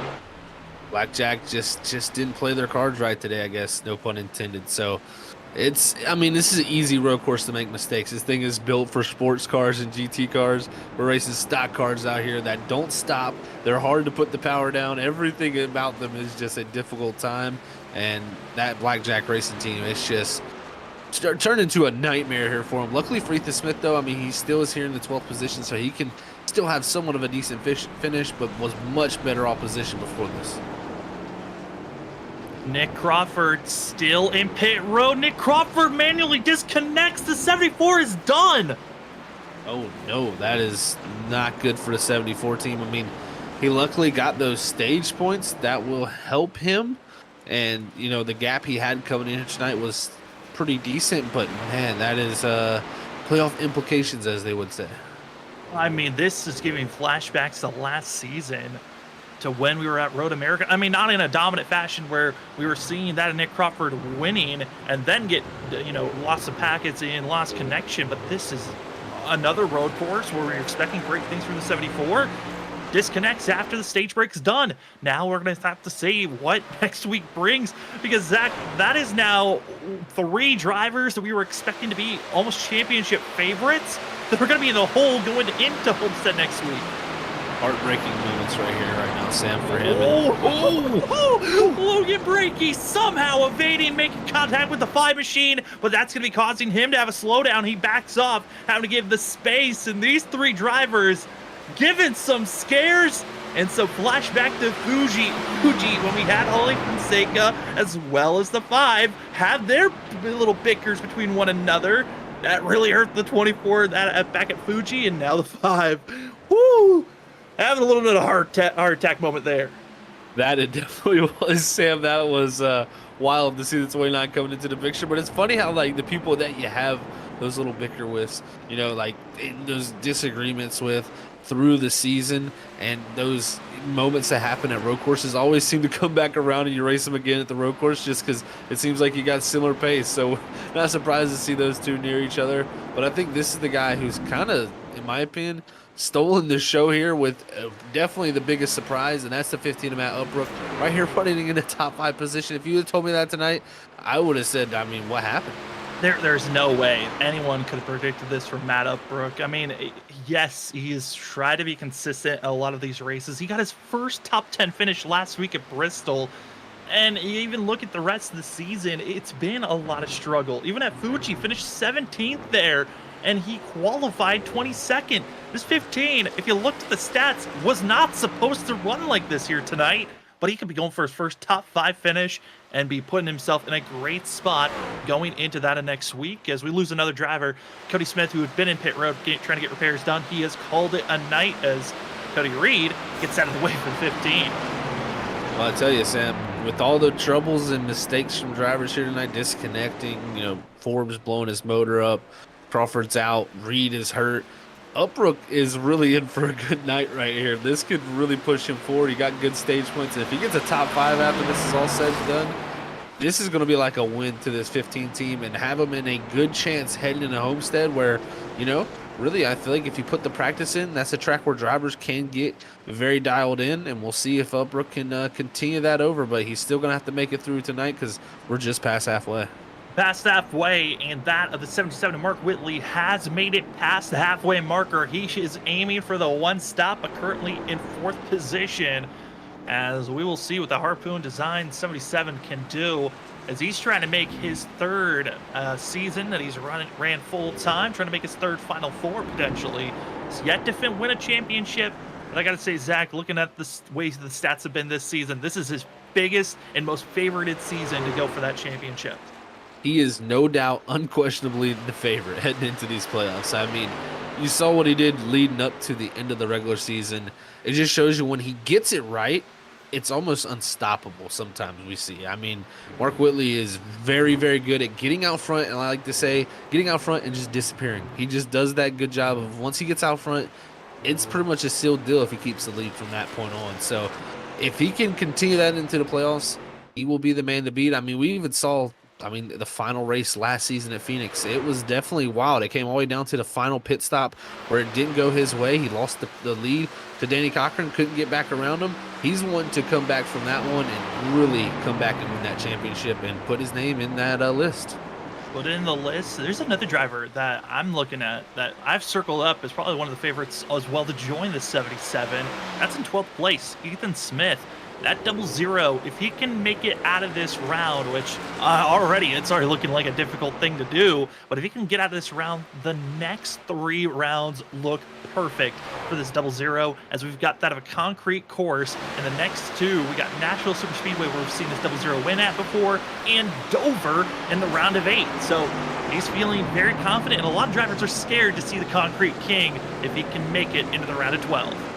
Blackjack just didn't play their cards right today, I guess. No pun intended. So it's, I mean, this is an easy road course to make mistakes. This thing is built for sports cars and GT cars. We're racing stock cars out here that don't stop. They're hard to put the power down. Everything about them is just a difficult time. And that Blackjack Racing team, it's just turned into a nightmare here for him. Luckily for Ethan Smith, though, I mean, he still is here in the 12th position, so he can still have somewhat of a decent finish, but was much better off position before this. Nick Crawford still in pit road. Nick Crawford manually disconnects. The 74 is done. Oh, no, that is not good for the 74 team. I mean, he luckily got those stage points. That will help him. And, you know, the gap he had coming in tonight was pretty decent. But, man, that is playoff implications, as they would say. I mean, this is giving flashbacks to last season, to when we were at Road America. I mean, not in a dominant fashion where we were seeing that Nick Crawford winning and then get, you know, lots of packets in, lost connection, but this is another road course where we're expecting great things from the 74 disconnects after the stage break's done. Now we're going to have to see what next week brings, because Zach, that is now 3 drivers that we were expecting to be almost championship favorites that are going to be in the hole going into Homestead next week. Heartbreaking moments right here, right now, Sam, for him. Logan Brakey somehow evading, making contact with the 5 machine, but that's going to be causing him to have a slowdown. He backs off, having to give the space, and these 3 drivers given some scares. And so flashback to Fuji when we had Holly Fonseca as well as the 5 have their little bickers between one another. That really hurt the 24 back at Fuji, and now the 5. Woo! Having a little bit of heart attack moment there. That it definitely was, Sam. That was wild to see the 29 coming into the picture. But it's funny how, like, the people that you have those little bicker with, you know, like those disagreements with through the season, and those moments that happen at road courses always seem to come back around and you race them again at the road course, just because it seems like you got similar pace. So not surprised to see those 2 near each other. But I think this is the guy who's kind of, in my opinion, stolen the show here with definitely the biggest surprise, and that's the 15 of Matt Uppbrook right here running in the top 5 position. If you had told me that tonight, I would have said, I mean, what happened? There's no way anyone could have predicted this from Matt Uppbrook. I mean, yes, he's tried to be consistent in a lot of these races. He got his first top 10 finish last week at Bristol. And you even look at the rest of the season, it's been a lot of struggle. Even at Fuji, finished 17th there, and he qualified 22nd. This 15, if you looked at the stats, was not supposed to run like this here tonight, but he could be going for his first top 5 finish and be putting himself in a great spot going into that next week. As we lose another driver, Cody Smith, who had been in pit road trying to get repairs done, he has called it a night as Cody Reed gets out of the way for 15. Well, I tell you, Sam, with all the troubles and mistakes from drivers here tonight, disconnecting, you know, Forbes blowing his motor up, Crawford's out, Reed is hurt, Uppbrook is really in for a good night right here. This could really push him forward. He got good stage points, and if he gets a top 5 after this is all said and done, this is going to be like a win to this 15 team and have them in a good chance heading into Homestead, where, you know, really I feel like if you put the practice in, that's a track where drivers can get very dialed in, and we'll see if Uppbrook can continue that over, but he's still going to have to make it through tonight because we're just past halfway. Past halfway, and that of the 77 Mark Whitley has made it past the halfway marker. He is aiming for the 1 stop, but currently in 4th position, as we will see what the Harpoon Design 77 can do, as he's trying to make his 3rd season that he's ran full time, trying to make his 3rd Final 4 potentially. He's yet to win a championship, but I gotta say, Zach, looking at the ways the stats have been this season, this is his biggest and most favorited season to go for that championship. He is no doubt, unquestionably, the favorite heading into these playoffs. I mean, you saw what he did leading up to the end of the regular season. It just shows you when he gets it right, it's almost unstoppable sometimes we see. I mean, Mark Whitley is very, very good at getting out front, and I like to say getting out front and just disappearing. He just does that good job of once he gets out front, it's pretty much a sealed deal if he keeps the lead from that point on. So if he can continue that into the playoffs, he will be the man to beat. I mean, we even saw the final race last season at Phoenix, it was definitely wild. It came all the way down to the final pit stop where it didn't go his way. He lost the lead to Danny Cochran, couldn't get back around him. He's wanting to come back from that one and really come back and win that championship and put his name in that list. Put in the list. There's another driver that I'm looking at that I've circled up as probably one of the favorites as well to join the 77. That's in 12th place, Ethan Smith. That 00, if he can make it out of this round, which it's already looking like a difficult thing to do, but if he can get out of this round, the next 3 rounds look perfect for this 00, as we've got that of a concrete course, and the next 2, we got Nashville Super Speedway, where we've seen this 00 win at before, and Dover in the round of 8. So he's feeling very confident, and a lot of drivers are scared to see the Concrete King if he can make it into the round of 12.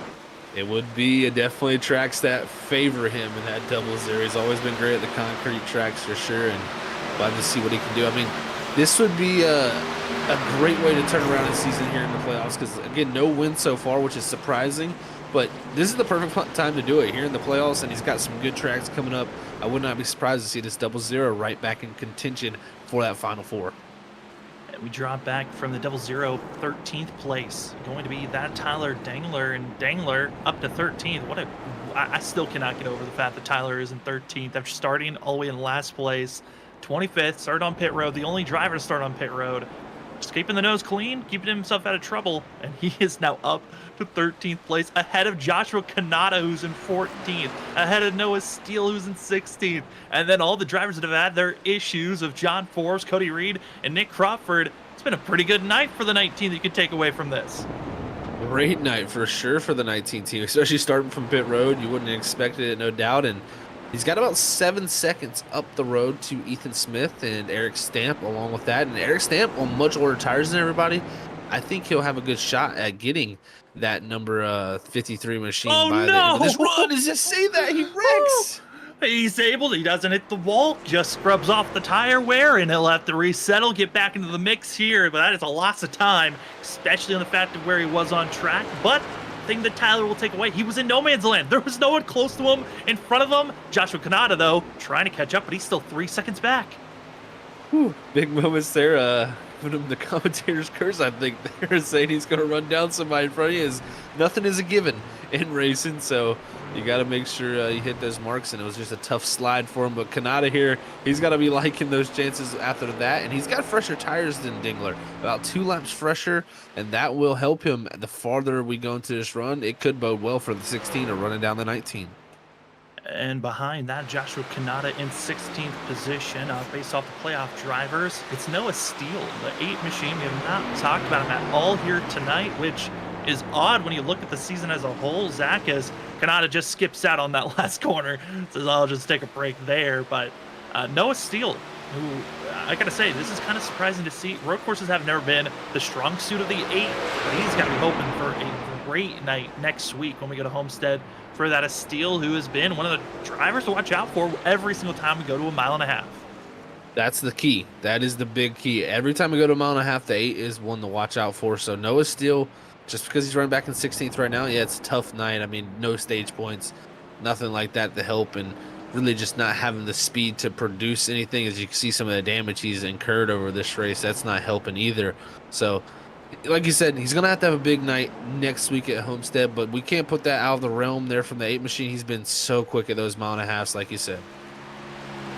It would be definitely tracks that favor him in that 00. He's always been great at the concrete tracks for sure, and glad to see what he can do. I mean, this would be a great way to turn around his season here in the playoffs because, again, no wins so far, which is surprising, but this is the perfect time to do it here in the playoffs, and he's got some good tracks coming up. I would not be surprised to see this 00 right back in contention for that Final 4. We drop back from the Double Zero, 13th place. Going to be that Tyler Dangler, and Dangler up to 13th. I still cannot get over the fact that Tyler is in 13th after starting all the way in last place. 25th, started on pit road, the only driver to start on pit road. Just keeping the nose clean, keeping himself out of trouble, and he is now up to 13th place, ahead of Joshua Kanata, who's in 14th, ahead of Noah Steele, who's in 16th, and then all the drivers that have had their issues of John Forbes, Cody Reed, and Nick Crawford. It's been a pretty good night for the 19 that you could take away from this. Great night for sure for the 19 team, especially starting from pit road. You wouldn't have expected it, no doubt, and he's got about 7 seconds up the road to Ethan Smith and Eric Stamp along with that. And Eric Stamp on much older tires than everybody. I think he'll have a good shot at getting that number 53 machine by the end of this run. Does just say that he wrecks. He's able, he doesn't hit the wall, just scrubs off the tire wear, and he'll have to resettle, get back into the mix here. But that is a loss of time, especially on the fact of where he was on track. But thing that Tyler will take away, he was in no man's land. There was no one close to him, in front of him. Joshua Kanata, though, trying to catch up, but he's still 3 seconds back. Whew, big moments there. Put him the commentator's curse, I think. They're saying he's going to run down somebody in front of you. Nothing is a given in racing, so you got to make sure you hit those marks, and it was just a tough slide for him. But Kanata here, he's got to be liking those chances after that, and he's got fresher tires than Dingler, about 2 laps fresher, and that will help him. The farther we go into this run, it could bode well for the 16 or running down the 19. And behind that, Joshua Kanata in 16th position, based off the playoff drivers. It's Noah Steele, the 8 machine. We have not talked about him at all here tonight, which is odd when you look at the season as a whole, Zach, as Kanata just skips out on that last corner. Says, I'll just take a break there. But Noah Steele, who, I gotta say, this is kind of surprising to see. Road courses have never been the strong suit of the 8, but he's got to be hoping for a great night next week when we go to Homestead for that. A Steele who has been one of the drivers to watch out for every single time we go to a mile and a half. That's the key. That is the big key. Every time we go to a mile and a half, the 8 is one to watch out for. So Noah Steele, just because he's running back in 16th right now, yeah, it's a tough night. I mean, no stage points, nothing like that to help, and really just not having the speed to produce anything. As you can see, some of the damage he's incurred over this race, that's not helping either. So, like you said, he's going to have a big night next week at Homestead, but we can't put that out of the realm there from the 8 machine. He's been so quick at those mile and a halves, like you said.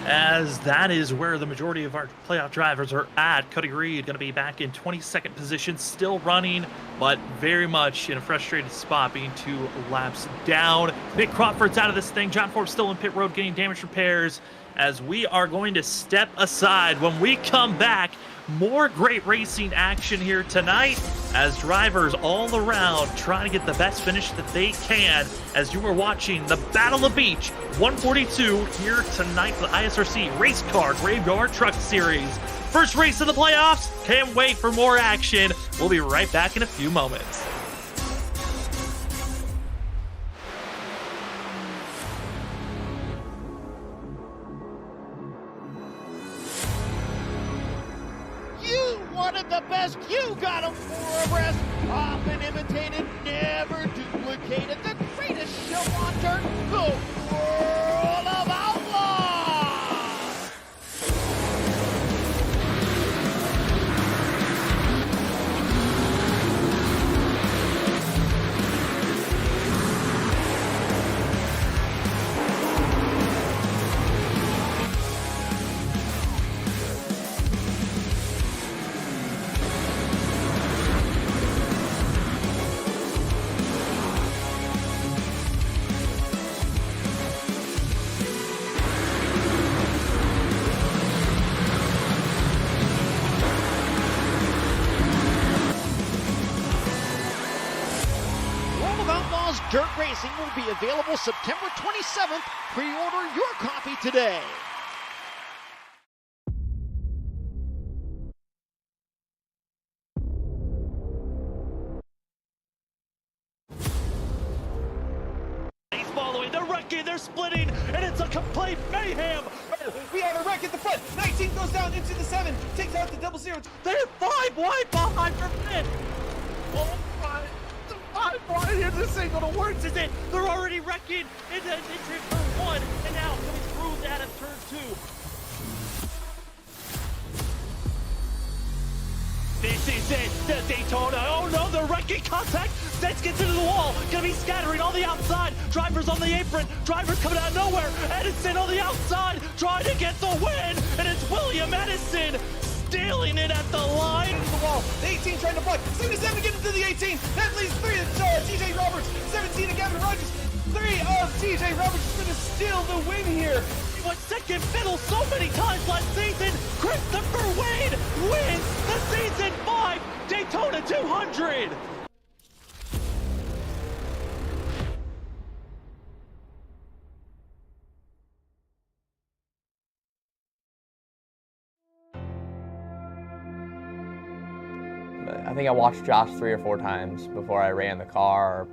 As that is where the majority of our playoff drivers are at. Cody Reed going to be back in 22nd position, still running, but very much in a frustrated spot, being 2 laps down. Nick Crawford's out of this thing. John Forbes still in pit road getting damage repairs. As we are going to step aside when we come back, more great racing action here tonight as drivers all around trying to get the best finish that they can, as you are watching the Battle of Beach 142 here tonight for the ISRC Race Car Graveyard Truck Series. First race of the playoffs. Can't wait for more action. We'll be right back in a few moments. The best, you got them for a rest. Often imitated, never duplicated. The greatest show on dirt, the World of Outlaws. Dirt Racing will be available September 27th. Pre-order your copy today. He's following, they're wrecking, they're splitting, and it's a complete mayhem. We have a wreck at the front. 19 goes down into the 7, takes out the double zero. They're 5 wide behind for fifth. Oh my. 5 wide here, this ain't gonna work, is it? They're already wrecking into turn 1, and now coming through that at turn 2. This is it, the Daytona. Oh no, they're wrecking contact. Sets gets into the wall. Gonna be scattering on the outside. Drivers on the apron. Drivers coming out of nowhere. Edison on the outside trying to get the win. And it's William Edison stealing it at the line. Into the wall. The 18 trying to block. 77 get into the 18. That leaves 3 to TJ Roberts. 17 to Gavin Rogers. 3 of TJ Roberts is going to steal the win here. He went second fiddle so many times last season. Christopher Wade wins the season 5 Daytona 200. I think I watched Josh 3 or 4 times before I ran the car.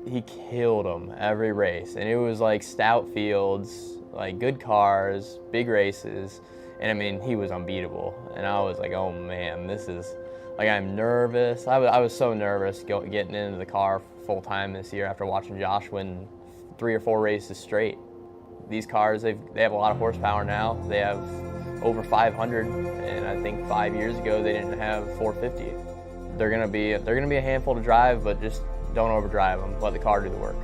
He killed them every race, and it was like stout fields, like good cars, big races, and I mean, he was unbeatable. And I was like, oh man, this is, like, I'm nervous. I was so nervous getting into the car full time this year after watching Josh win 3 or 4 races straight. These cars, they have a lot of horsepower now. They have over 500, and I think 5 years ago they didn't have 450. They're gonna be a handful to drive, but just don't overdrive them. Let the car do the work.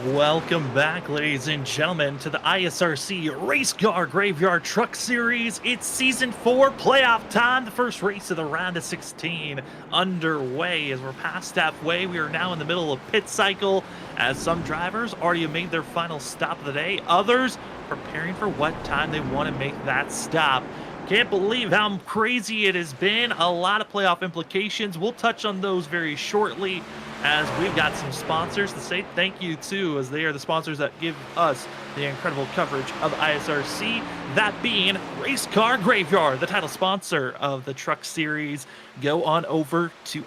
Welcome back, ladies and gentlemen, to the ISRC Race Car Graveyard Truck Series. It's Season 4 playoff time. The first race of the round of 16 underway. As we're past halfway, we are now in the middle of pit cycle, as some drivers already made their final stop of the day. Others preparing for what time they want to make that stop. Can't believe how crazy it has been. A lot of playoff implications. We'll touch on those very shortly, as we've got some sponsors to say thank you to, as they are the sponsors that give us the incredible coverage of ISRC, that being Race Car Graveyard, the title sponsor of the Truck Series. Go on over to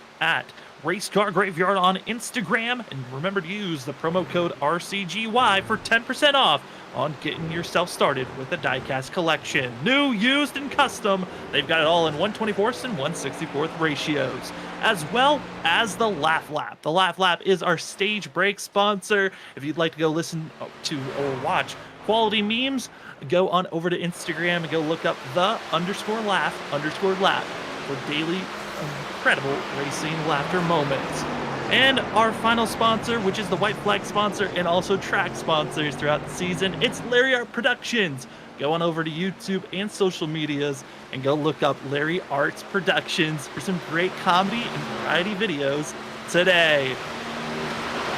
Race Car Graveyard on Instagram, and remember to use the promo code RCGY for 10% off on getting yourself started with the diecast collection. New, used, and custom, they've got it all in 1/24th and 1/64th ratios, as well as the Laugh Lap. The Laugh Lap is our stage break sponsor. If you'd like to go listen to or watch quality memes, go on over to Instagram and go look up the_laugh_lap for daily incredible racing laughter moments. And our final sponsor, which is the White Flag sponsor and also track sponsors throughout the season, it's Larry Art Productions. Go on over to YouTube and social medias and go look up Larry Arts Productions for some great comedy and variety videos today.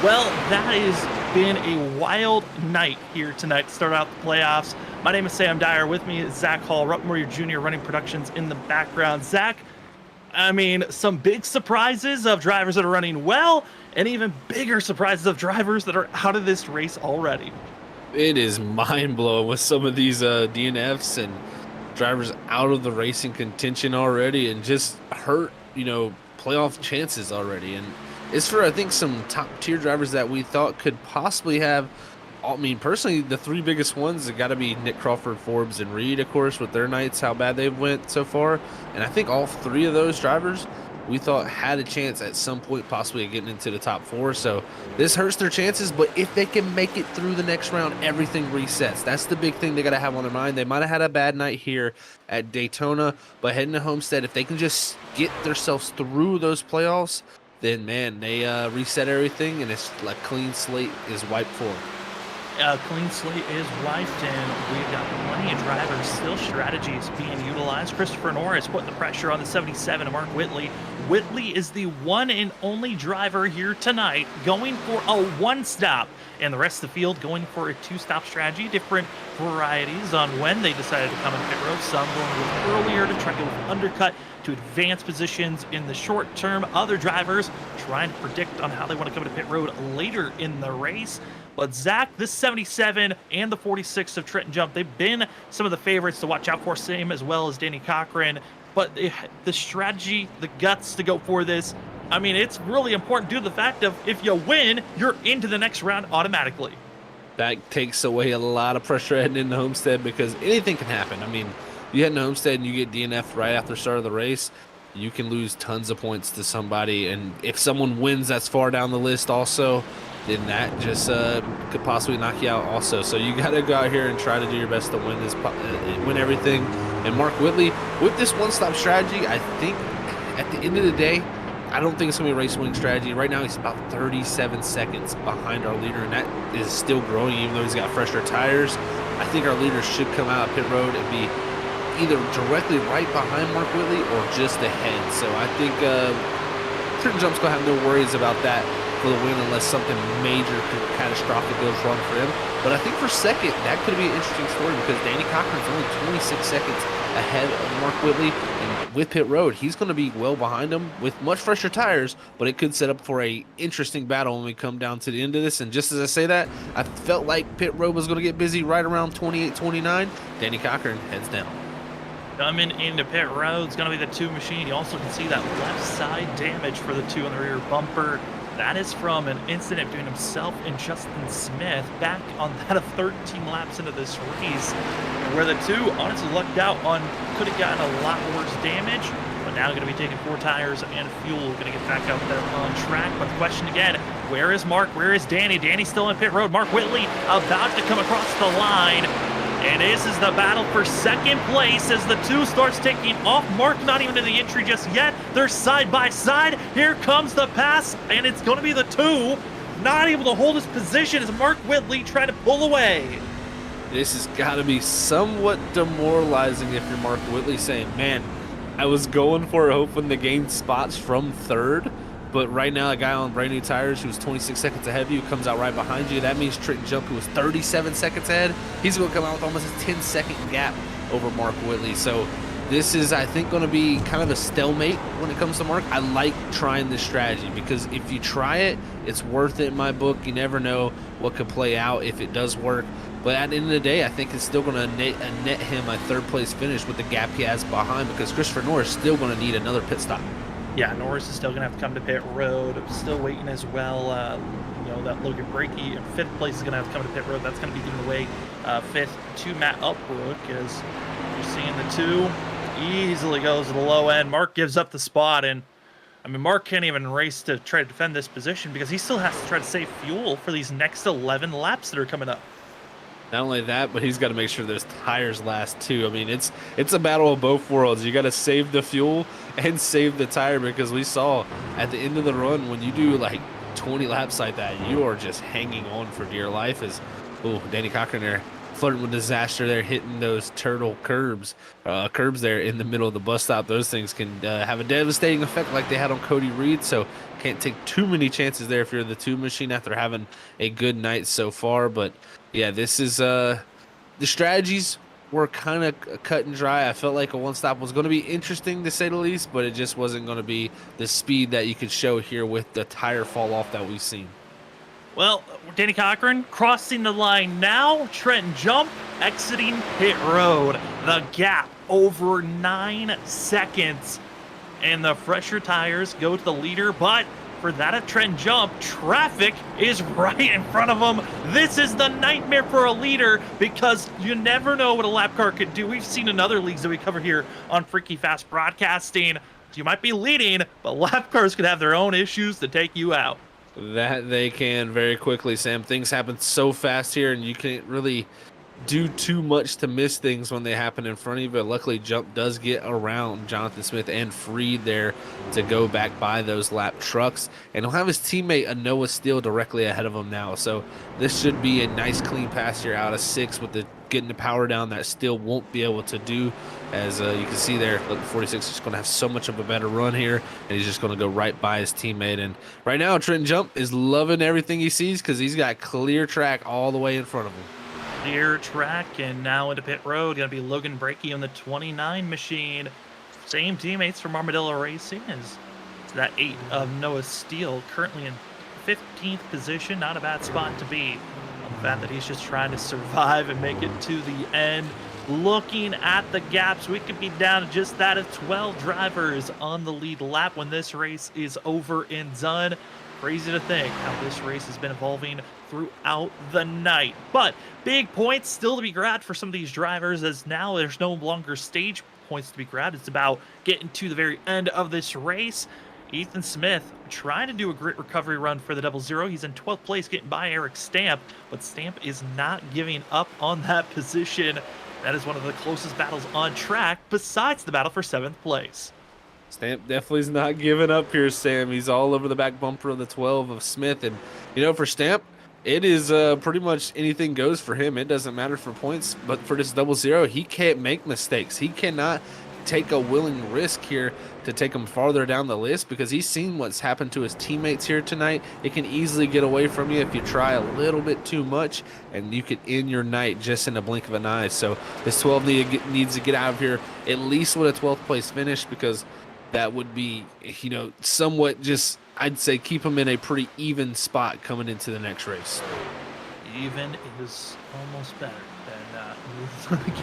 Well, that has been a wild night here tonight to start out the playoffs. My name is Sam Dyer. With me is Zach Hall, Rupp Moyer Jr., running productions in the background. Zach, I mean, some big surprises of drivers that are running well, and even bigger surprises of drivers that are out of this race already. It is mind-blowing with some of these DNFs and drivers out of the racing contention already, and just hurt, playoff chances already. And it's for, I think, some top-tier drivers that we thought could possibly have. I mean, personally, the three biggest ones have got to be Nick Crawford, Forbes, and Reed, of course, with their nights, how bad they've went so far. And I think all three of those drivers we thought had a chance at some point possibly of getting into the top four. So this hurts their chances, but if they can make it through the next round, everything resets. That's the big thing they got to have on their mind. They might have had a bad night here at Daytona, but heading to Homestead, if they can just get themselves through those playoffs, then, man, they reset everything, and it's like clean slate is wiped for them. Clean slate is wiped, and we've got plenty of drivers. Still strategies being utilized. Christopher Norris putting the pressure on the 77 of Mark Whitley. Whitley is the one and only driver here tonight going for a one-stop, and the rest of the field going for a two-stop strategy. Different varieties on when they decided to come in pit road. Some going a little earlier to try to go with undercut to advance positions in the short term. Other drivers trying to predict on how they want to come to pit road later in the race. But Zach, this 77 and the 46 of Trenton Jump, they've been some of the favorites to watch out for, same as well as Danny Cochran. But the strategy, the guts to go for this, I mean, it's really important due to the fact of if you win, you're into the next round automatically. That takes away a lot of pressure heading into Homestead, because anything can happen. I mean, you head into Homestead and you get DNF right after the start of the race, you can lose tons of points to somebody. And if someone wins that's far down the list also, then that just could possibly knock you out also. So you got to go out here and try to do your best to win this, win everything. And Mark Whitley, with this one-stop strategy, I think at the end of the day, I don't think it's going to be a race-winning strategy. Right now, he's about 37 seconds behind our leader, and that is still growing even though he's got fresher tires. I think our leader should come out of pit road and be either directly right behind Mark Whitley or just ahead. So I think Trenton Jump's going to have no worries about that for the win unless something major, catastrophic goes wrong for him. But I think for second, that could be an interesting story, because Danny Cochran's only 26 seconds ahead of Mark Whitley. And with pit road, he's going to be well behind him with much fresher tires, but it could set up for a interesting battle when we come down to the end of this. And just as I say that, I felt like pit road was going to get busy right around 28-29. Danny Cochran heads down. Coming into pit road is going to be the two machine. You also can see that left side damage for the two on the rear bumper. That is from an incident between himself and Justin Smith back on that of 13 laps into this race, where the two honestly lucked out on, could have gotten a lot worse damage, but now going to be taking 4 tires and fuel, going to get back out there on track. But the question again, where is Mark? Where is Danny? Danny's still in pit road. Mark Whitley about to come across the line. And this is the battle for second place as the two starts taking off. Mark not even in the entry just yet. They're side by side. Here comes the pass, and it's going to be the two. Not able to hold his position as Mark Whitley trying to pull away. This has got to be somewhat demoralizing if you're Mark Whitley, saying, man, I was going for hoping to gain spots from third, but right now a guy on brand new tires who's 26 seconds ahead of you comes out right behind you. That means Trenton Jump, who was 37 seconds ahead, he's going to come out with almost a 10-second gap over Mark Whitley. So this is, I think, going to be kind of a stalemate when it comes to Mark. I like trying this strategy because if you try it, it's worth it in my book. You never know what could play out if it does work. But at the end of the day, I think it's still going to net him a third-place finish with the gap he has behind, because Christopher Norris is still going to need another pit stop. Yeah, Norris is still going to have to come to pit road. Still waiting as well. That Logan Brakey in 5th place is going to have to come to pit road. That's going to be giving away 5th to Matt Upbrook, as you're seeing the two easily goes to the low end. Mark gives up the spot, and I mean, Mark can't even race to try to defend this position because he still has to try to save fuel for these next 11 laps that are coming up. Not only that, but he's got to make sure those tires last too. I mean, it's a battle of both worlds. You got to save the fuel and save the tire, because we saw at the end of the run, when you do like 20 laps like that, you are just hanging on for dear life. As Danny Cochran there flirting with disaster there, hitting those turtle curbs there in the middle of the bus stop. Those things can have a devastating effect like they had on Cody Reed. So can't take too many chances there if you're the two machine after having a good night so far. But yeah, this is the strategies were kind of cut and dry. I felt like a one-stop was going to be interesting to say the least, but it just wasn't going to be the speed that you could show here with the tire fall off that we've seen. Well, Danny Cochran crossing the line now. Trenton Jump exiting pit road. The gap over 9 seconds. And the fresher tires go to the leader, but for that at Trenton Jump, traffic is right in front of him. This is the nightmare for a leader because you never know what a lap car could do. We've seen in other leagues that we cover here on Freaky Fast Broadcasting. You might be leading, but lap cars could have their own issues to take you out. That they can very quickly, Sam. Things happen so fast here, and you can't really do too much to miss things when they happen in front of you. But luckily, Jump does get around Jonathan Smith and Freed there to go back by those lap trucks. And he'll have his teammate, Noah Steele, directly ahead of him now. So this should be a nice, clean pass here out of 6 with the getting the power down that Steele won't be able to do. As you can see there, look, 46 is just going to have so much of a better run here, and he's just going to go right by his teammate. And right now, Trenton Jump is loving everything he sees because he's got clear track all the way in front of him. Clear track, and now into pit road. Going to be Logan Brakey on the 29 machine. Same teammates from Armadillo Racing as that 8 of Noah Steele, currently in 15th position. Not a bad spot to be. On the fact that he's just trying to survive and make it to the end. Looking at the gaps, we could be down to just that of 12 drivers on the lead lap when this race is over and done. Crazy to think how this race has been evolving throughout the night. But big points still to be grabbed for some of these drivers, as now there's no longer stage points to be grabbed. It's about getting to the very end of this race. Ethan Smith trying to do a great recovery run for the 00. He's in 12th place, getting by Eric Stamp, but Stamp is not giving up on that position. That is one of the closest battles on track, besides the battle for 7th place. Stamp definitely is not giving up here, Sam. He's all over the back bumper of the 12 of Smith. And, you know, for Stamp, it is pretty much anything goes for him. It doesn't matter for points, but for this 00, he can't make mistakes. He cannot take a willing risk here to take him farther down the list because he's seen what's happened to his teammates here tonight. It can easily get away from you if you try a little bit too much, and you could end your night just in a blink of an eye. So this 12 needs to get out of here at least with a 12th place finish, because that would be, you know, somewhat just, I'd say, keep him in a pretty even spot coming into the next race. Even is almost better than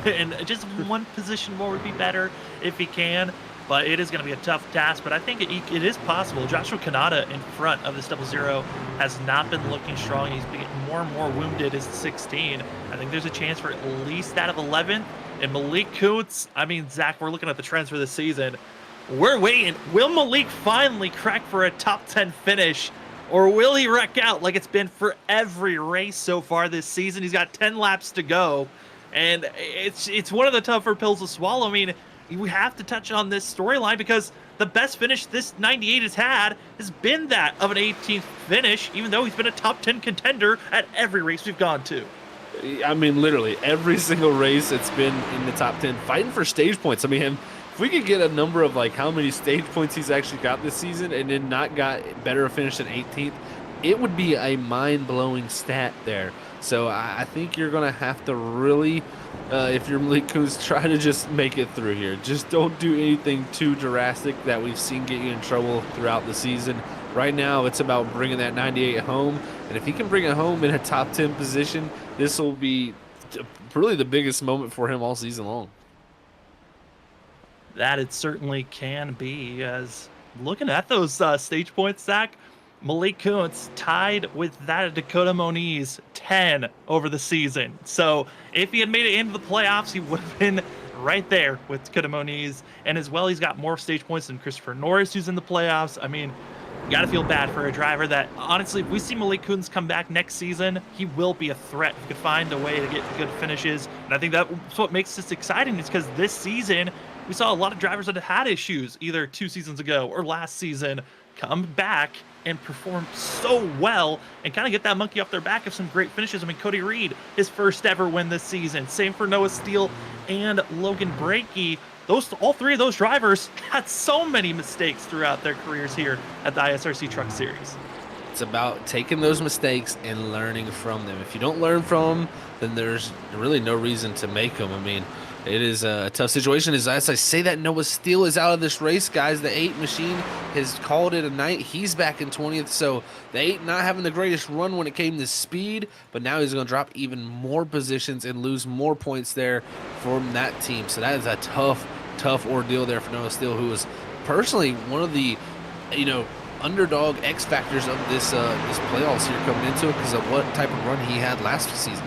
and just one position more would be better if he can, but it is going to be a tough task. But I think it is possible. Joshua Kanata in front of this 00 has not been looking strong. He's been getting more and more wounded as 16. I think there's a chance for at least that of 11th. And Malik Kuntz, I mean, Zach, we're looking at the trends for this season. We're waiting. Will Malik finally crack for a top 10 finish, or will he wreck out like it's been for every race so far this season? He's got 10 laps to go, and it's one of the tougher pills to swallow. I mean, we have to touch on this storyline because the best finish this 98 has been that of an 18th finish, even though he's been a top 10 contender at every race we've gone to. I mean, literally every single race it's been in the top 10, fighting for stage points. I mean, if we could get a number of like how many stage points he's actually got this season and then not got better finish than 18th, it would be a mind-blowing stat there. So I think you're going to have to really, if you're Malik Kuntz, try to just make it through here. Just don't do anything too drastic that we've seen get you in trouble throughout the season. Right now, it's about bringing that 98 home. And if he can bring it home in a top 10 position, this will be really the biggest moment for him all season long. That it certainly can be. As looking at those stage points, Zach, Malik Kuntz tied with that of Dakota Moniz, 10 over the season. So if he had made it into the playoffs, he would have been right there with Dakota Moniz. And as well, he's got more stage points than Christopher Norris, who's in the playoffs. I mean, you got to feel bad for a driver that, honestly, if we see Malik Kuntz come back next season, he will be a threat. He could find a way to get good finishes. And I think that's what makes this exciting, is because this season, we saw a lot of drivers that had issues either 2 seasons ago or last season come back and perform so well and kind of get that monkey off their back of some great finishes. I mean, Cody Reed, his first ever win this season. Same for Noah Steele and Logan Brakey. All 3 of those drivers had so many mistakes throughout their careers here at the ISRC Truck Series. It's about taking those mistakes and learning from them. If you don't learn from them, then there's really no reason to make them. I mean, it is a tough situation. As I say that, Noah Steele is out of this race, guys. The 8 machine has called it a night. He's back in 20th, so the 8 not having the greatest run when it came to speed, but now he's going to drop even more positions and lose more points there from that team. So that is a tough ordeal there for Noah Steele, who was personally one of the, underdog X factors of this playoffs here coming into it because of what type of run he had last season.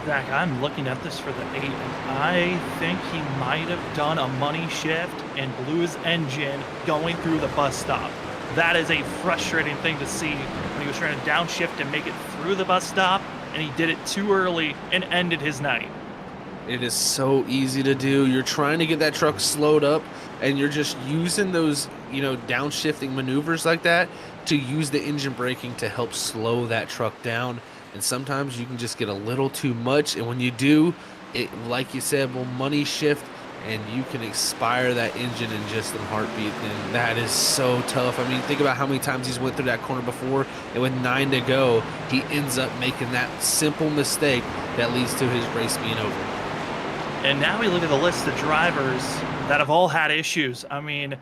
Zach, I'm looking at this for the 8, and I think he might have done a money shift and blew his engine going through the bus stop. That is a frustrating thing to see when he was trying to downshift and make it through the bus stop, and he did it too early and ended his night. It is so easy to do. You're trying to get that truck slowed up, and you're just using those, downshifting maneuvers like that to use the engine braking to help slow that truck down. And sometimes you can just get a little too much, and when you do, it, like you said, will money shift, and you can expire that engine in just a heartbeat, and that is so tough. I mean, think about how many times he's went through that corner before, and with 9 to go, he ends up making that simple mistake that leads to his race being over. And now we look at the list of drivers that have all had issues. I mean,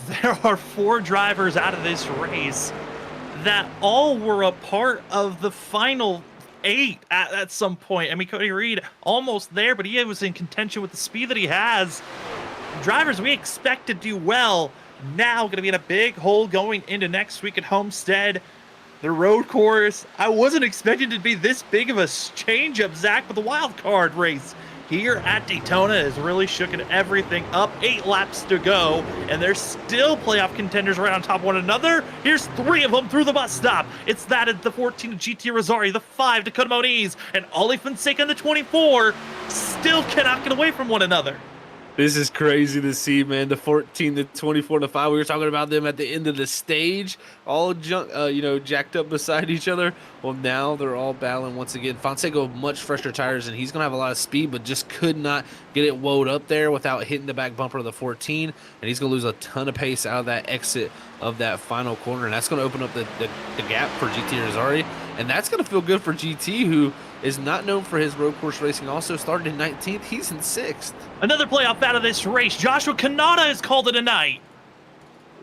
there are 4 drivers out of this race that all were a part of the final 8 at some point. I mean, Cody Reed almost there, but he was in contention with the speed that he has. Drivers we expect to do well now going to be in a big hole going into next week at Homestead. The road course, I wasn't expecting it to be this big of a change-up, Zach, but the wild card race here at Daytona is really shooking everything up. 8 laps to go, and there's still playoff contenders right on top of one another. Here's 3 of them through the bus stop. It's that at the 14 GT Rosari, the 5 Dakota Moniz, and Ollie Fonseca in the 24 still cannot get away from one another. This is crazy to see, man. The 14, the 24, the 5. We were talking about them at the end of the stage, all jacked up beside each other. Well, now they're all battling once again. Fonseca much fresher tires, and he's going to have a lot of speed, but just could not get it woed up there without hitting the back bumper of the 14. And he's going to lose a ton of pace out of that exit of that final corner, and that's going to open up the gap for GT Rosari. And that's going to feel good for GT, who is not known for his road course racing. Also started in 19th. He's in 6th. Another playoff out of this race. Joshua Kanata has called it a night.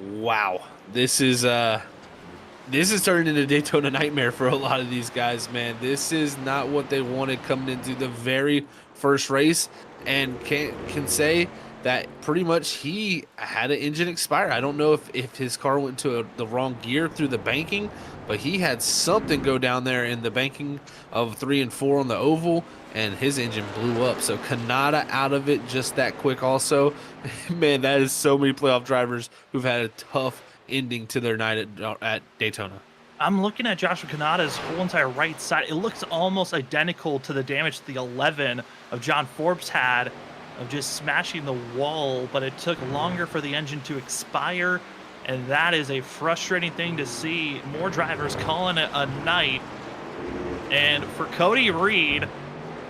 Wow. This is turning into a Daytona nightmare for a lot of these guys, man. This is not what they wanted coming into the very first race, and can say that pretty much he had an engine expire. I don't know if his car went to the wrong gear through the banking, but he had something go down there in the banking of 3 and 4 on the oval, and his engine blew up. So Kanata out of it just that quick also. Man, that is so many playoff drivers who've had a tough ending to their night at Daytona. I'm looking at Joshua Kanata's whole entire right side. It looks almost identical to the damage the 11 of John Forbes had, of just smashing the wall, but it took longer for the engine to expire, and that is a frustrating thing to see. More drivers calling it a night. And for Cody Reed,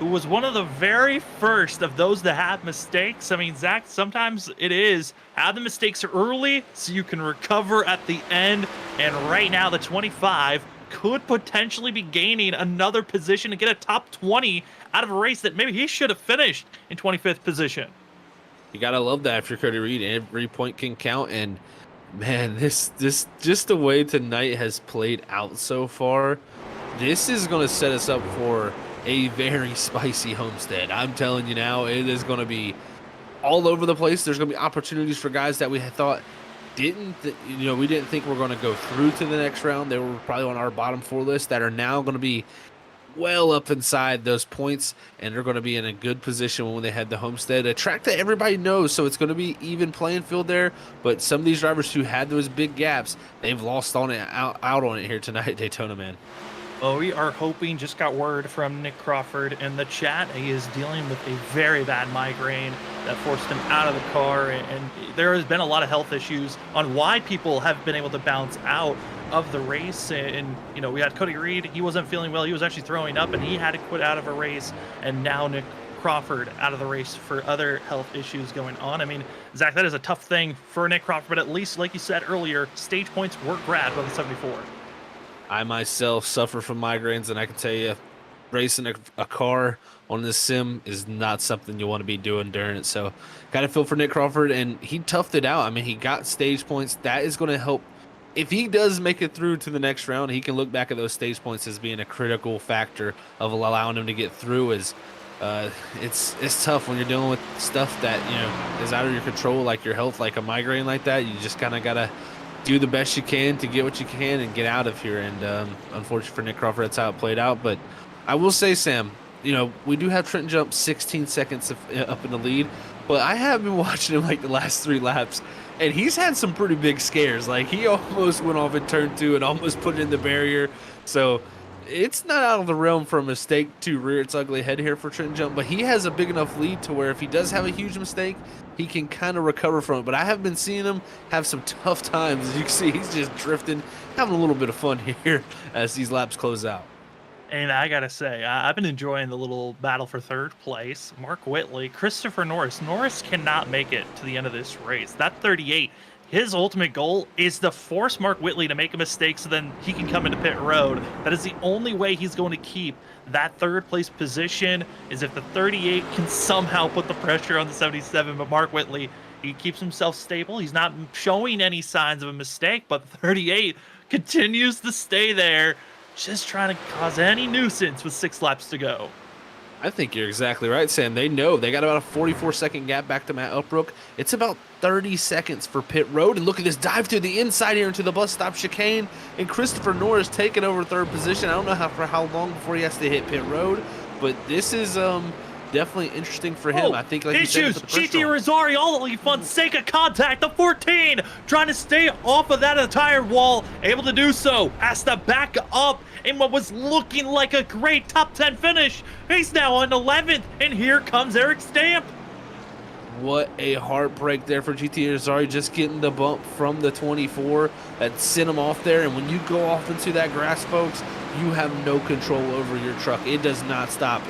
who was one of the very first of those that have mistakes, I mean, Zach, sometimes it is have the mistakes early so you can recover at the end, and right now the 25 could potentially be gaining another position to get a top 20 out of a race that maybe he should have finished in 25th position. You gotta love that if you're Cody Reed. Every point can count, and man, this just the way tonight has played out so far, this is going to set us up for a very spicy Homestead. I'm telling you now, it is going to be all over the place. There's going to be opportunities for guys that we had thought we didn't think were going to go through to the next round. They were probably on our bottom 4 list that are now going to be well up inside those points, and they're going to be in a good position when they head to Homestead, a track that everybody knows, so it's going to be even playing field there. But some of these drivers who had those big gaps, they've lost on it out on it here tonight at Daytona, man. Well, we are hoping, just got word from Nick Crawford in the chat, he is dealing with a very bad migraine that forced him out of the car, and there has been a lot of health issues on why people have been able to bounce out of the race. And we had Cody Reed, he wasn't feeling well, he was actually throwing up, and he had to quit out of a race, and now Nick Crawford out of the race for other health issues going on. I mean, Zach, that is a tough thing for Nick Crawford, but at least, like you said earlier, stage points were grabbed by the 74. I myself suffer from migraines, and I can tell you, racing a car on this sim is not something you want to be doing during it. So got to feel for Nick Crawford, and he toughed it out. I mean, he got stage points. That is going to help. If he does make it through to the next round, he can look back at those stage points as being a critical factor of allowing him to get through. It's tough when you're dealing with stuff that, you know, is out of your control, like your health, like a migraine like that. You just kind of got to do the best you can to get what you can and get out of here. And unfortunately for Nick Crawford, that's how it played out. But I will say, Sam, you know, we do have Trenton jump 16 seconds up in the lead, but I have been watching him like the last 3 laps, and he's had some pretty big scares. Like, he almost went off in turn 2 and almost put it in the barrier. So it's not out of the realm for a mistake to rear its ugly head here for Trenton jump, but he has a big enough lead to where if he does have a huge mistake, he can kind of recover from it. But I have been seeing him have some tough times. As you can see, he's just drifting, having a little bit of fun here as these laps close out. And I gotta say, I've been enjoying the little battle for third place. Mark Whitley, Christopher Norris. Norris cannot make it to the end of this race. That 38, his ultimate goal is to force Mark Whitley to make a mistake so then he can come into pit road. That is the only way he's going to keep that third place position, is if the 38 can somehow put the pressure on the 77. But Mark Whitley, he keeps himself stable. He's not showing any signs of a mistake, but the 38 continues to stay there, just trying to cause any nuisance with 6 laps to go. I think you're exactly right, Sam. They know they got about a 44-second gap back to Matt Uppbrook. It's about 30 seconds for pit road. And look at this dive to the inside here into the bus stop chicane. And Christopher Norris taking over third position. I don't know for how long before he has to hit pit road, but this is definitely interesting for him. I think, like issues. GT Rosari, all Fonseca contact. The 14 trying to stay off of that entire wall, able to do so. Has to back up in what was looking like a great top 10 finish. He's now on 11th, and here comes Eric Stamp. What a heartbreak there for GT Rosari, just getting the bump from the 24 that sent him off there. And when you go off into that grass, folks, you have no control over your truck. It does not stop.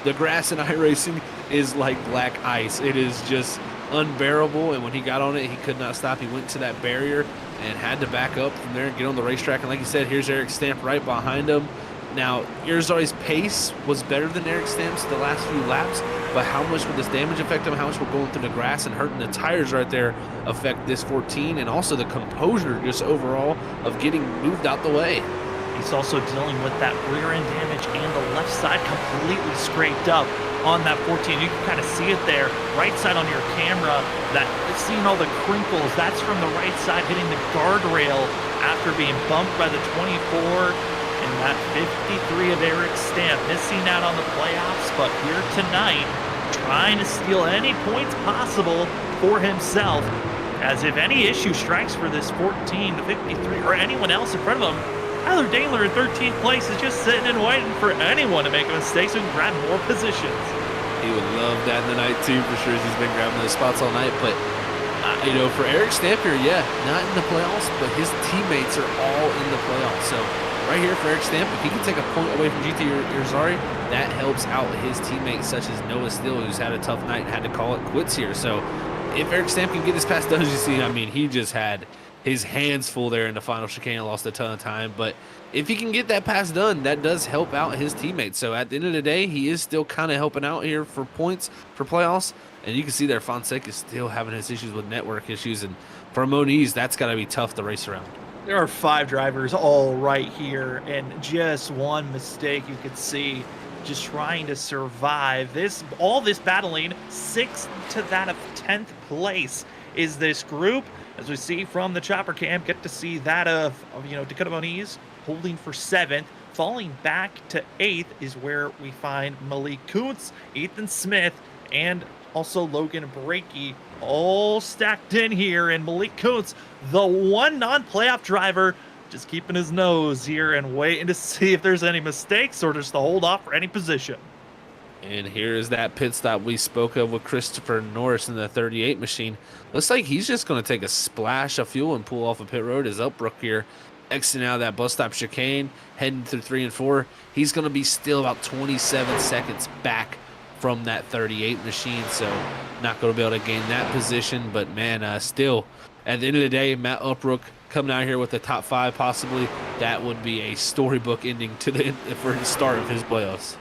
The grass in iRacing is like black ice. It is just unbearable, and when he got on it, he could not stop. He went to that barrier and had to back up from there and get on the racetrack. And like you said, here's Eric Stamp right behind him. Now, Irizarry's pace was better than Eric Stamp's the last few laps, but how much would this damage affect him? How much will going through the grass and hurting the tires right there affect this 14? And also the composure just overall of getting moved out the way. He's also dealing with that rear end damage and the left side completely scraped up on that 14. You can kind of see it there, right side on your camera, that seeing all the crinkles, that's from the right side hitting the guardrail after being bumped by the 24. And that 53 of Eric Stamp missing out on the playoffs, but here tonight trying to steal any points possible for himself, as if any issue strikes for this 14 to 53 or anyone else in front of him, Tyler Daimler in 13th place is just sitting and waiting for anyone to make a mistake so he can grab more positions. He would love that in the night too, for sure. He's been grabbing those spots all night, but you know, for Eric Stamp here, yeah, not in the playoffs, but his teammates are all in the playoffs. So right here for Eric Stamp, if he can take a point away from GT Irizarry, that helps out his teammates such as Noah Steele, who's had a tough night and had to call it quits here. So if Eric Stamp can get this past done, as you see, I mean, he just had his hands full there in the final chicane and lost a ton of time. But if he can get that pass done, that does help out his teammates. So at the end of the day, he is still kind of helping out here for points for playoffs. And you can see there, Fonseca is still having his issues with network issues. And for Moniz, that's got to be tough to race around. There are 5 drivers all right here, and just one mistake you could see, just trying to survive all this battling. 6th to that of 10th place is this group. As we see from the chopper cam, get to see that of Dakota Moniz holding for 7th. Falling back to 8th is where we find Malik Kuntz, Ethan Smith, and also Logan Brakey, all stacked in here. And Malik Kuntz, the one non-playoff driver, just keeping his nose here and waiting to see if there's any mistakes or just to hold off for any position. And here is that pit stop we spoke of with Christopher Norris in the 38 machine. Looks like he's just going to take a splash of fuel and pull off a pit road as Uppbrook here exiting out of that bus stop chicane, heading through 3 and 4. He's going to be still about 27 seconds back from that 38 machine, so not going to be able to gain that position. But man, still at the end of the day, Matt Uppbrook coming out here with the top 5 possibly, that would be a storybook ending for the start of his playoffs.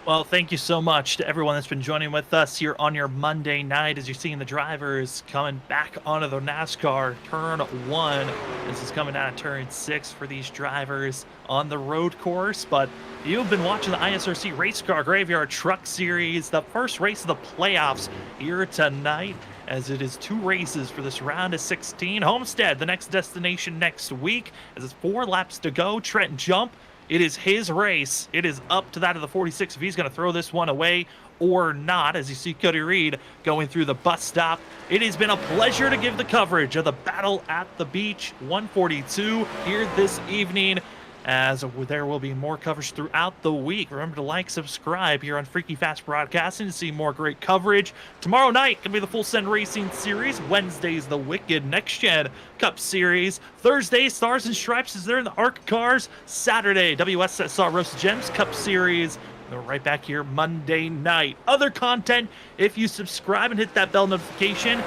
Well, thank you so much to everyone that's been joining with us here on your Monday night as you're seeing the drivers coming back onto the NASCAR Turn 1. This is coming out of Turn 6 for these drivers on the road course. But you've been watching the ISRC Race Car Graveyard Truck Series, the first race of the playoffs here tonight, as it is 2 races for this round of 16. Homestead, the next destination next week, as it's 4 laps to go. Trenton Jump, it is his race. It is up to that of the 46 if he's going to throw this one away or not, as you see Cody Reed going through the bus stop. It has been a pleasure to give the coverage of the Battle at the Beach 142 here this evening, as there will be more coverage throughout the week. Remember to like, subscribe here on Freaky Fast Broadcasting to see more great coverage. Tomorrow night going to be the Full Send Racing Series. Wednesday's the Wicked Next Gen Cup Series. Thursday, Stars and Stripes is there in the ARC cars. Saturday, WSSR Roast Gems Cup Series. We're right back here Monday night. Other content, if you subscribe and hit that bell notification,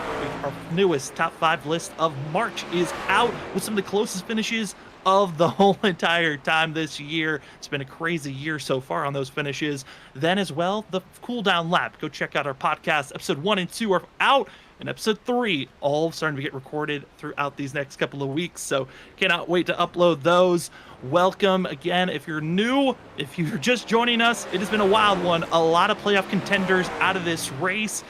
our newest top 5 list of March is out with some of the closest finishes of the whole entire time this year. It's been a crazy year so far on those finishes. Then as well, the cool down lap. Go check out our podcast. Episode 1 and 2 are out, and episode 3 all starting to get recorded throughout these next couple of weeks. So cannot wait to upload those. Welcome again. If you're new, if you're just joining us, it has been a wild one. A lot of playoff contenders out of this race.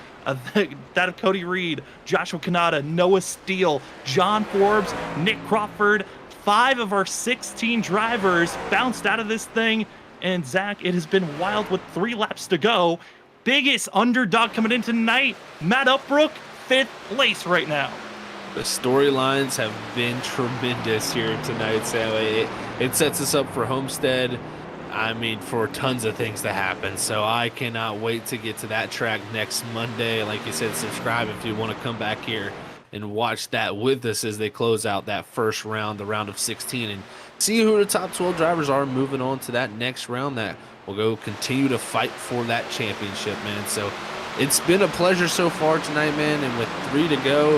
That of Cody Reed, Joshua Kanata, Noah Steele, John Forbes, Nick Crawford. 5 of our 16 drivers bounced out of this thing. And Zach, it has been wild with 3 laps to go. Biggest underdog coming in tonight, Matt Upbrook, 5th place right now. The storylines have been tremendous here tonight, Sam. It sets us up for Homestead, I mean, for tons of things to happen. So I cannot wait to get to that track next Monday. Like you said, subscribe if you want to come back here and watch that with us as they close out that first round, the round of 16, and see who the top 12 drivers are moving on to that next round that will go continue to fight for that championship, man. So it's been a pleasure so far tonight, man, and with 3 to go,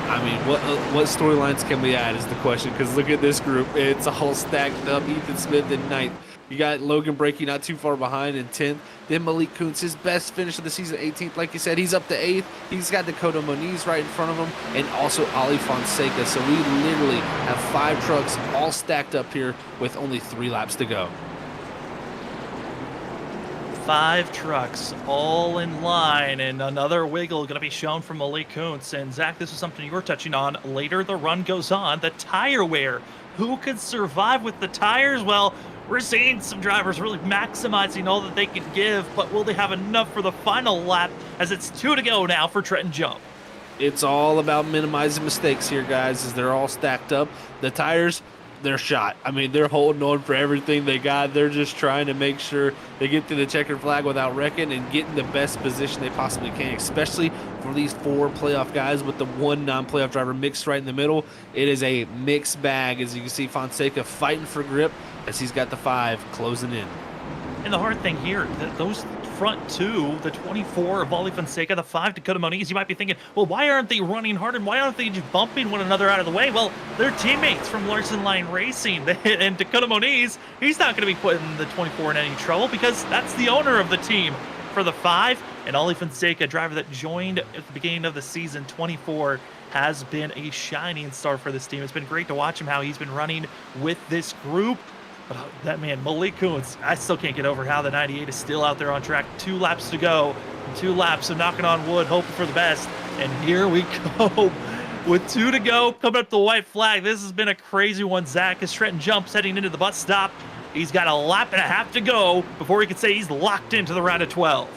I mean, what storylines can we add is the question, because look at this group. It's all stacked up. Ethan Smith in 9th. You got Logan Breaking not too far behind in 10th. Then Malik Kuntz, his best finish of the season, 18th. Like you said, he's up to 8th. He's got Dakota Moniz right in front of him, and also Ali Fonseca. So we literally have 5 trucks all stacked up here with only 3 laps to go. 5 trucks all in line, and another wiggle going to be shown from Malik Kuntz. And Zach, this is something you were touching on. Later the run goes on. The tire wear. Who could survive with the tires? Well, we're seeing some drivers really maximizing all that they can give, but will they have enough for the final lap, as it's 2 to go now for Trenton Jump? It's all about minimizing mistakes here, guys, as they're all stacked up. The tires, they're shot. I mean, they're holding on for everything they got. They're just trying to make sure they get to the checkered flag without wrecking and get in the best position they possibly can, especially for these 4 playoff guys with the 1 non-playoff driver mixed right in the middle. It is a mixed bag, as you can see Fonseca fighting for grip as he's got the 5 closing in. And the hard thing here, those front 2, the 24 of Ali Fonseca, the 5 Dakota Moniz, you might be thinking, well, why aren't they running hard and why aren't they just bumping one another out of the way? Well, they're teammates from Larson Line Racing, and Dakota Moniz, he's not going to be putting the 24 in any trouble because that's the owner of the team. For the 5, and Ali Fonseca, a driver that joined at the beginning of the season, 24, has been a shining star for this team. It's been great to watch him, how he's been running with this group. But that man, Malik Kuntz, I still can't get over how the 98 is still out there on track. 2 laps to go. 2 laps of knocking on wood, hoping for the best. And here we go with 2 to go, coming up to the white flag. This has been a crazy one, Zach, as Trenton Jumps heading into the bus stop. He's got a lap and a half to go before he can say he's locked into the round of 12.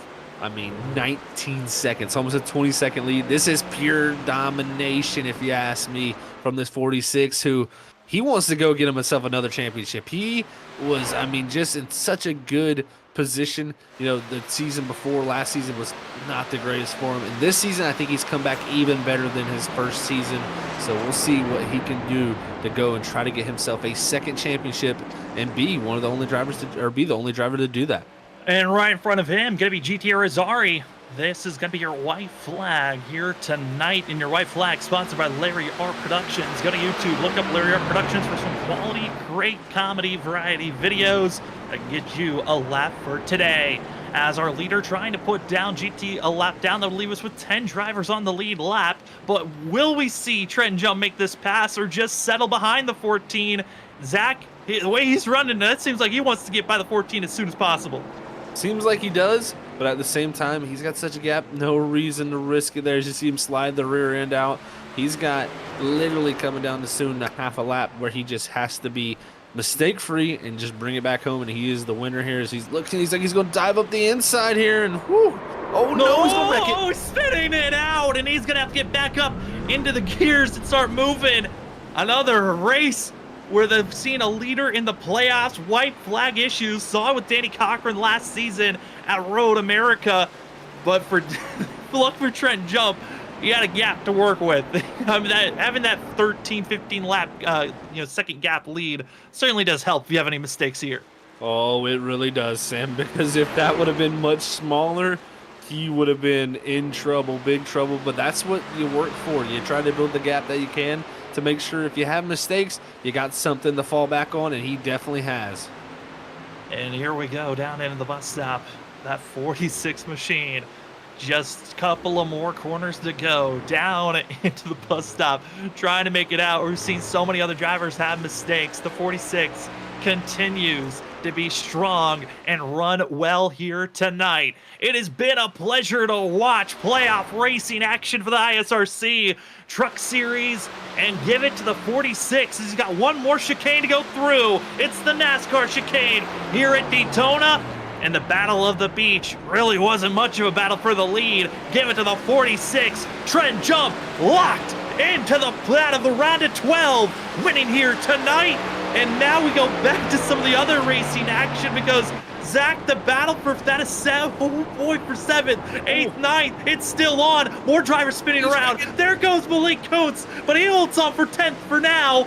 I mean, 19 seconds, almost a 20-second lead. This is pure domination, if you ask me, from this 46, who he wants to go get himself another championship. He was, I mean, just in such a good position. You know, the season before, last season, was not the greatest for him. And this season, I think he's come back even better than his first season. So we'll see what he can do to go and try to get himself a 2nd championship and be one of the only drivers to, or be the only driver to do that. And right in front of him, going to be GT Arizari. This is going to be your white flag here tonight. And your white flag sponsored by Larry R Productions. Go to YouTube, look up Larry R Productions for some quality, great comedy variety videos that can get you a lap for today. As our leader trying to put down GT a lap down, that'll leave us with 10 drivers on the lead lap. But will we see Trenton Jump make this pass or just settle behind the 14? Zach, the way he's running, that seems like he wants to get by the 14 as soon as possible. Seems like he does, but at the same time, he's got such a gap, no reason to risk it there. As you see him slide the rear end out, he's got literally coming down to soon a half a lap where he just has to be mistake-free and just bring it back home, and he is the winner here as he's looking. He's like he's going to dive up the inside here, and whoo! Oh no, he's going to wreck it. Oh, spinning it out, and he's going to have to get back up into the gears and start moving. Another race where they've seen a leader in the playoffs. White flag issues. Saw it with Danny Cochran last season at Road America. But for luck for Trent Jump, he had a gap to work with. I mean, having that 13, 15 lap, second gap lead certainly does help if you have any mistakes here. Oh, it really does, Sam, because if that would have been much smaller, he would have been in trouble, big trouble. But that's what you work for. You try to build the gap that you can to make sure if you have mistakes, you got something to fall back on, and he definitely has. And here we go, down into the bus stop. That 46 machine. Just a couple of more corners to go. Down into the bus stop, trying to make it out. We've seen so many other drivers have mistakes. The 46 continues to be strong and run well here tonight. It has been a pleasure to watch playoff racing action for the ISRC Truck Series, and give it to the 46 as he's got one more chicane to go through. It's the NASCAR chicane here at Daytona, and the Battle of the Beach really wasn't much of a battle for the lead. Give it to the 46. Trent Jump locked into the plat of the round of 12, winning here tonight. And now we go back to some of the other racing action because Zach, the battle for that is for 7th, 8th, 9th. It's still on. More drivers spinning around. There goes Malik Coates, but he holds on for 10th for now.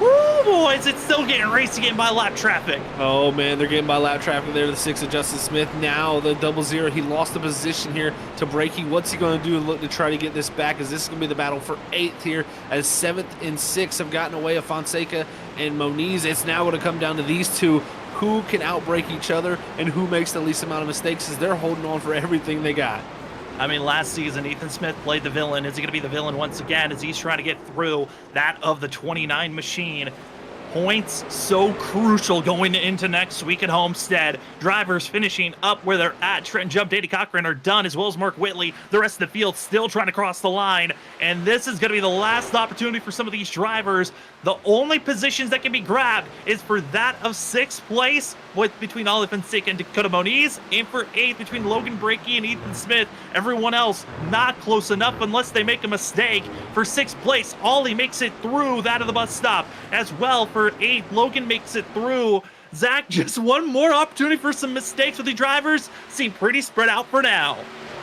Woo, boys, it's still getting racing again by lap traffic. Oh, man, they're getting by lap traffic there. The 6 of Justin Smith. Now the 00. He lost the position here to Breaky. What's he going to do? Look to try to get this back, as this is going to be the battle for 8th here, as 7th and 6th have gotten away of Fonseca and Moniz. It's now going to come down to these two. Who can outbreak each other and who makes the least amount of mistakes, as they're holding on for everything they got. I mean, last season, Ethan Smith played the villain. Is he going to be the villain once again as he's trying to get through that of the 29 machine? Points so crucial going into next week at Homestead. Drivers finishing up where they're at. Trent Jump, Danny Cochran are done, as well as Mark Whitley. The rest of the field still trying to cross the line. And this is going to be the last opportunity for some of these drivers. The only positions that can be grabbed is for that of 6th place between Olive Fonseca and Dakota Moniz, and for 8th between Logan Breaky and Ethan Smith. Everyone else not close enough unless they make a mistake. For 6th place, Ollie makes it through that of the bus stop. As well, for 8th, Logan makes it through. Zach, just one more opportunity for some mistakes with the drivers. Seem pretty spread out for now.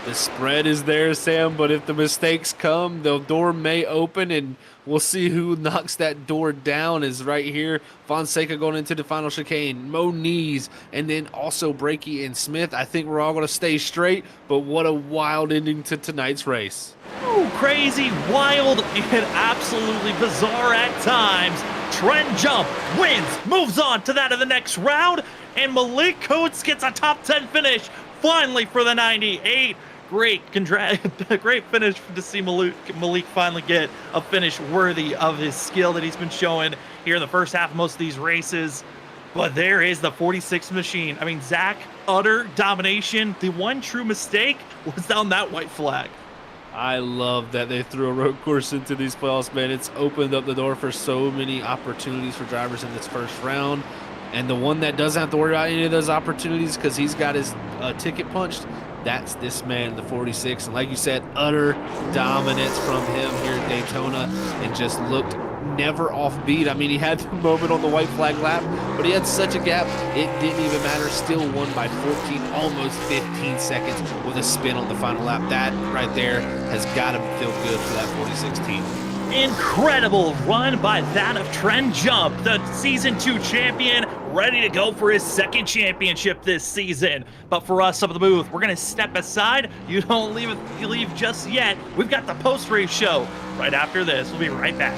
The spread is there, Sam, but if the mistakes come, the door may open, and we'll see who knocks that door down. Is right here. Fonseca going into the final chicane. Moniz, and then also Breaky and Smith. I think we're all going to stay straight, but what a wild ending to tonight's race. Ooh, crazy, wild, and absolutely bizarre at times. Trent Jump wins, moves on to that of the next round, and Malik Coates gets a top 10 finish finally for the 98. Great finish to see Malik finally get a finish worthy of his skill that he's been showing here in the first half of most of these races. But there is the 46 machine. I mean, Zach, utter domination. The one true mistake was down that white flag. I love that they threw a road course into these playoffs, man. It's opened up the door for so many opportunities for drivers in this first round. And the one that doesn't have to worry about any of those opportunities because he's got his ticket punched, that's this man, the 46. And like you said, utter dominance from him here at Daytona, and just looked never off beat. I mean, he had the moment on the white flag lap, but he had such a gap, it didn't even matter. Still won by 14, almost 15 seconds with a spin on the final lap. That right there has got to feel good for that 46 team. Incredible run by that of Trent Jump, the Season 2 champion, ready to go for his second championship this season. But for us up at the booth, we're going to step aside. You don't leave just yet. We've got the post-race show right after this. We'll be right back.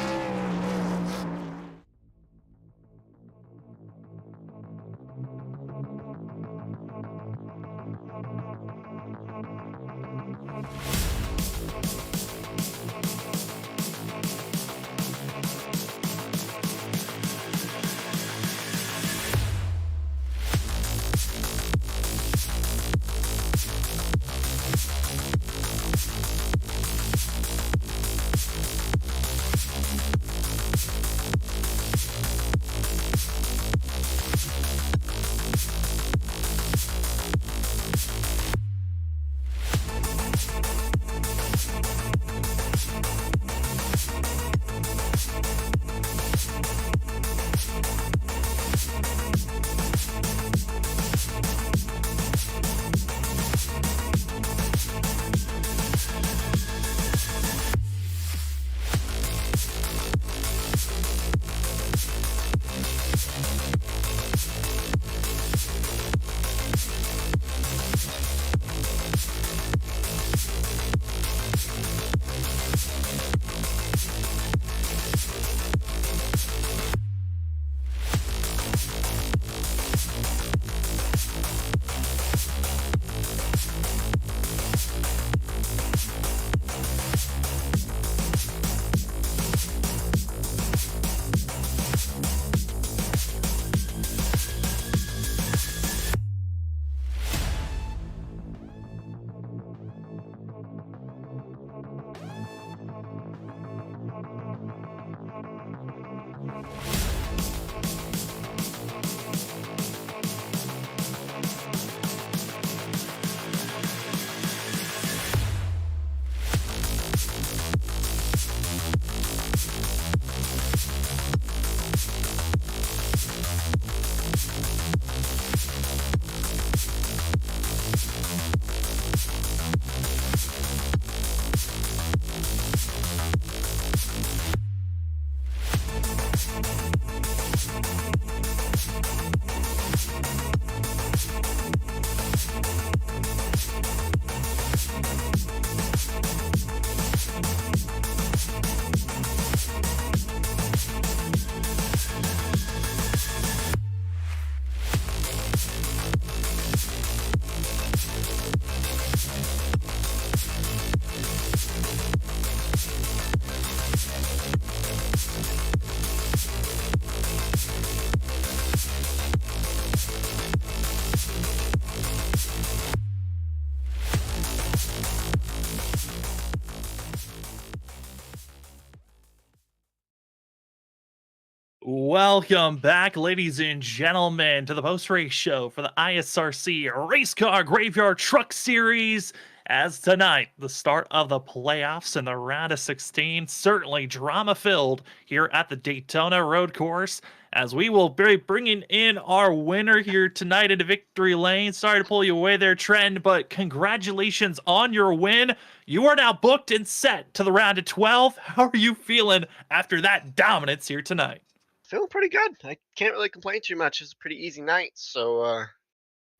Welcome back, ladies and gentlemen, to the post-race show for the ISRC Race Car Graveyard Truck Series. As tonight, the start of the playoffs in the round of 16, certainly drama-filled here at the Daytona Road Course, as we will be bringing in our winner here tonight into victory lane. Sorry to pull you away there, Trent, but congratulations on your win. You are now booked and set to the round of 12. How are you feeling after that dominance here tonight? Feeling pretty good. I can't really complain too much. It was a pretty easy night. So,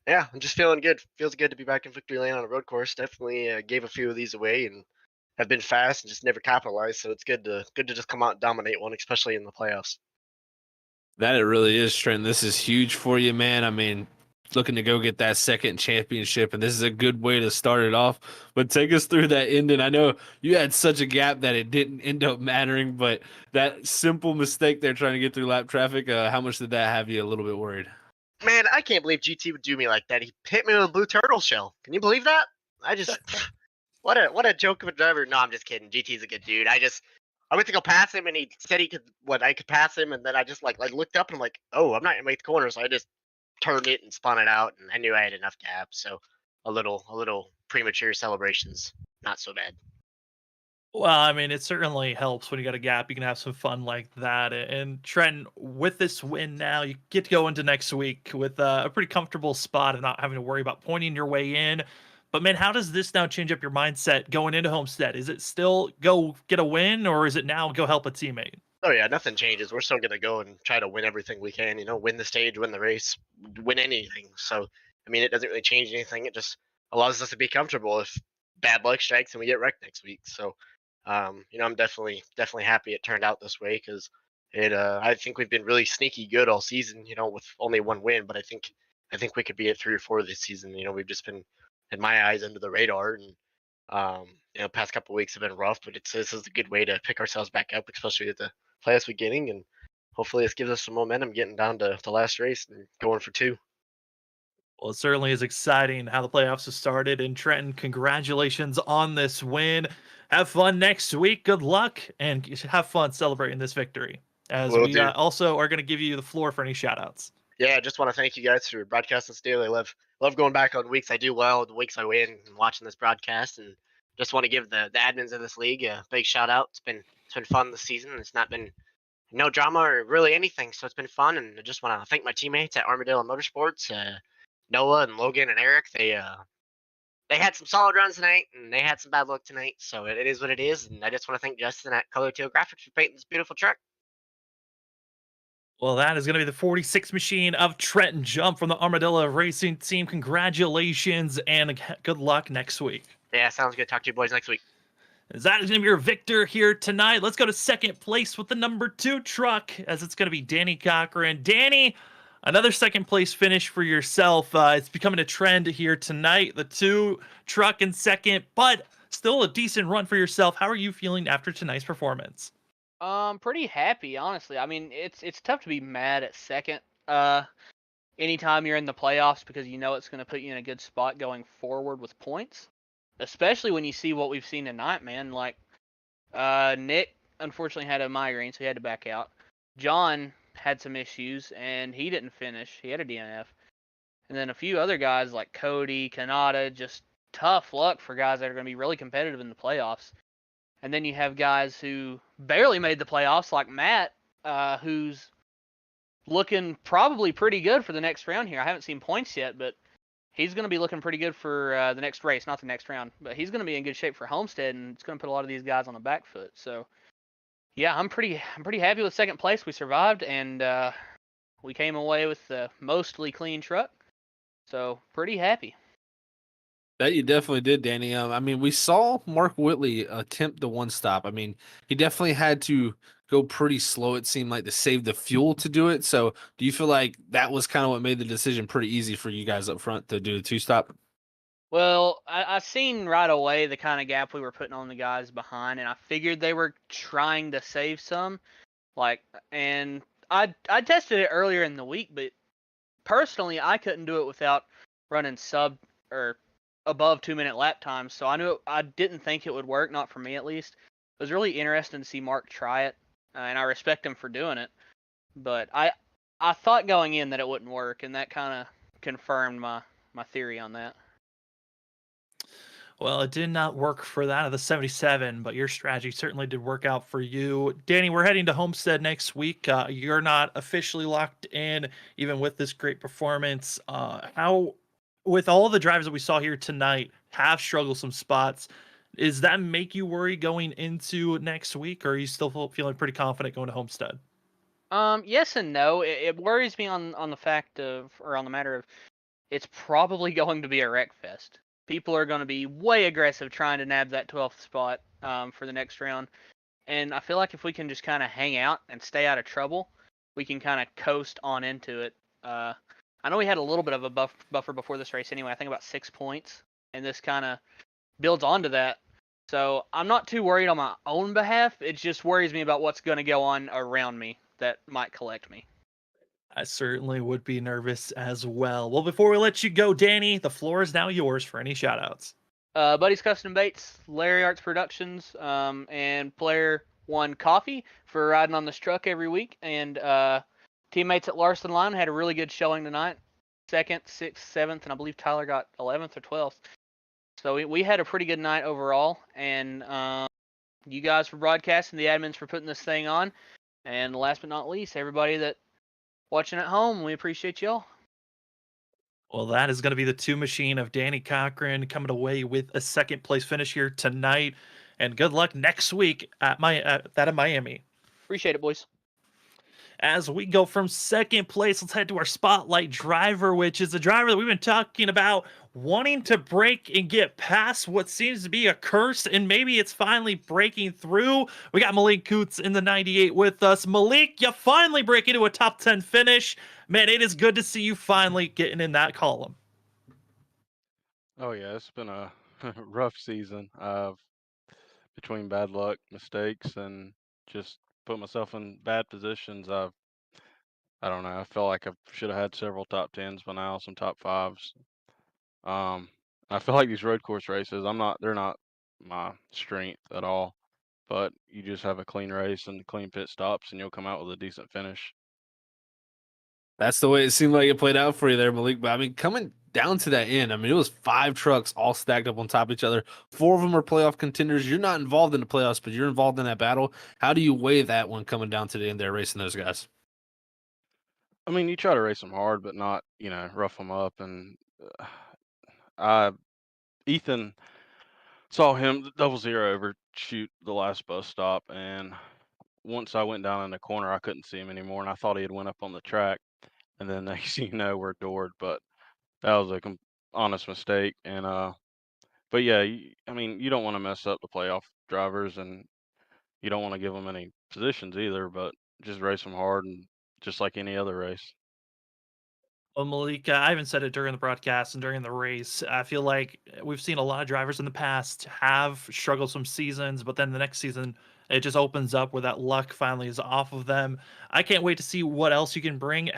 yeah, I'm just feeling good. Feels good to be back in victory lane on a road course. Definitely gave a few of these away and have been fast and just never capitalized. So it's good to just come out and dominate one, especially in the playoffs. That it really is, Trent. This is huge for you, man. I mean, looking to go get that second championship, and this is a good way to start it off. But take us through that ending. I know you had such a gap that it didn't end up mattering, but that simple mistake there trying to get through lap traffic, how much did that have you a little bit worried? Man, I can't believe GT would do me like that. He hit me with a blue turtle shell. Can you believe that? I just what a joke of a driver. No, I'm just kidding. GT's a good dude. I went to go pass him, and he said I could pass him, and then I just like looked up and I'm like, oh, I'm not gonna make the corner, so I just turned it and spun it out, and I knew I had enough gap. So a little premature celebrations, not so bad. Well, I mean, it certainly helps when you got a gap. You can have some fun like that. And Trent, with this win now, you get to go into next week with a pretty comfortable spot and not having to worry about pointing your way in. But man, how does this now change up your mindset going into Homestead? Is it still go get a win, or is it now go help a teammate? Oh yeah, nothing changes. We're still gonna go and try to win everything we can. Win the stage, win the race, win anything. So I mean, it doesn't really change anything. It just allows us to be comfortable if bad luck strikes and we get wrecked next week. So I'm definitely happy it turned out this way because I think we've been really sneaky good all season. With only one win, but I think we could be at 3 or 4 this season. We've just been, in my eyes, under the radar, and past couple weeks have been rough. But this is a good way to pick ourselves back up, especially at the playoffs beginning, and hopefully this gives us some momentum getting down to the last race and going for 2. Well, it certainly is exciting how the playoffs have started. And Trenton, congratulations on this win. Have fun next week. Good luck, and have fun celebrating this victory. As Will we do. also are going to give you the floor for any shout outs. Yeah, I just want to thank you guys for broadcasting this deal. I love going back on weeks I do well, the weeks I win, and watching this broadcast. And just want to give the admins of this league a big shout out. It's been fun this season. It's not been no drama or really anything, so it's been fun. And I just want to thank my teammates at Armadillo Motorsports, Noah and Logan and Eric. They had some solid runs tonight, and they had some bad luck tonight. So it is what it is. And I just want to thank Justin at Color Teal Graphics for painting this beautiful truck. Well, that is going to be the 46 machine of Trenton Jump from the Armadillo Racing Team. Congratulations and good luck next week. Yeah, sounds good. Talk to you boys next week. As that is going to be your victor here tonight. Let's go to second place with the number 2 truck, as it's going to be Danny Cochran. Danny, another second place finish for yourself. It's becoming a trend here tonight. The 2 truck in second, but still a decent run for yourself. How are you feeling after tonight's performance? Pretty happy, honestly. I mean, it's tough to be mad at second. Anytime you're in the playoffs, because it's going to put you in a good spot going forward with points. Especially when you see what we've seen tonight, man. Like, Nick unfortunately had a migraine, so he had to back out. John had some issues, and he didn't finish. He had a DNF. And then a few other guys like Cody, Kanata, just tough luck for guys that are going to be really competitive in the playoffs. And then you have guys who barely made the playoffs, like Matt, who's looking probably pretty good for the next round here. I haven't seen points yet, but he's going to be looking pretty good for the next race, not the next round. But he's going to be in good shape for Homestead, and it's going to put a lot of these guys on the back foot. So, yeah, I'm pretty happy with second place. We survived, and we came away with a mostly clean truck. So, pretty happy. That you definitely did, Danny. I mean, we saw Mark Whitley attempt the one stop. I mean, he definitely had to go pretty slow, it seemed like, to save the fuel to do it. So do you feel like that was kind of what made the decision pretty easy for you guys up front to do the 2-stop? Well, I seen right away the kind of gap we were putting on the guys behind, and I figured they were trying to save some. And I tested it earlier in the week, but personally, I couldn't do it without running sub or above 2-minute lap times. So I didn't think it would work, not for me at least. It was really interesting to see Mark try it, and I respect him for doing it. But I thought going in that it wouldn't work, and that kind of confirmed my theory on that. Well, it did not work for that of the 77, but your strategy certainly did work out for you. Danny, we're heading to Homestead next week. You're not officially locked in, even with this great performance. How, with all of the drivers that we saw here tonight, have struggled some spots, does that make you worry going into next week, or are you still feeling pretty confident going to Homestead? Yes and no. It worries me on the fact of, or on the matter of, it's probably going to be a wreck fest. People are going to be way aggressive trying to nab that 12th spot for the next round. And I feel like if we can just kind of hang out and stay out of trouble, we can kind of coast on into it. I know we had a little bit of a buffer before this race anyway. I think about 6 points. And this kind of builds onto that. So I'm not too worried on my own behalf. It just worries me about what's going to go on around me that might collect me. I certainly would be nervous as well. Well, before we let you go, Danny, the floor is now yours for any shout-outs. Buddy's Custom Baits, Larry Arts Productions, and Player One Coffee for riding on this truck every week. And teammates at Larson Line had a really good showing tonight. 2nd, 6th, 7th, and I believe Tyler got 11th or 12th. So we had a pretty good night overall. And you guys for broadcasting, the admins for putting this thing on. And last but not least, everybody that watching at home, we appreciate y'all. Well, that is going to be the 2 machine of Danny Cochran coming away with a 2nd place finish here tonight. And good luck next week at that of Miami. Appreciate it, boys. As we go from second place, let's head to our spotlight driver, which is a driver that we've been talking about wanting to break and get past what seems to be a curse, and maybe it's finally breaking through. We got Malik Coots in the 98 with us. Malik, you finally break into a top 10 finish. Man, it is good to see you finally getting in that column. Oh yeah, it's been a rough season. Between bad luck, mistakes, and just put myself in bad positions. I don't know. I feel like I should have had several top tens by now, some top fives. I feel like these road course races, they're not my strength at all. But you just have a clean race and clean pit stops, and you'll come out with a decent finish. That's the way it seemed like it played out for you there, Malik. But I mean, coming down to that end, I mean, it was 5 trucks all stacked up on top of each other. 4 of them are playoff contenders. You're not involved in the playoffs, but you're involved in that battle. How do you weigh that one coming down to the end there, racing those guys? I mean, you try to race them hard, but not, rough them up. And I, Ethan saw him double zero overshoot the last bus stop, and once I went down in the corner, I couldn't see him anymore, and I thought he had went up on the track. And then next thing you know, we're doored. But that was a honest mistake. And but yeah, I mean, you don't want to mess up the playoff drivers, and you don't want to give them any positions either. But just race them hard, and just like any other race. Well, Malika, I even said it during the broadcast and during the race. I feel like we've seen a lot of drivers in the past have struggled some seasons, but then the next season it just opens up where that luck finally is off of them. I can't wait to see what else you can bring.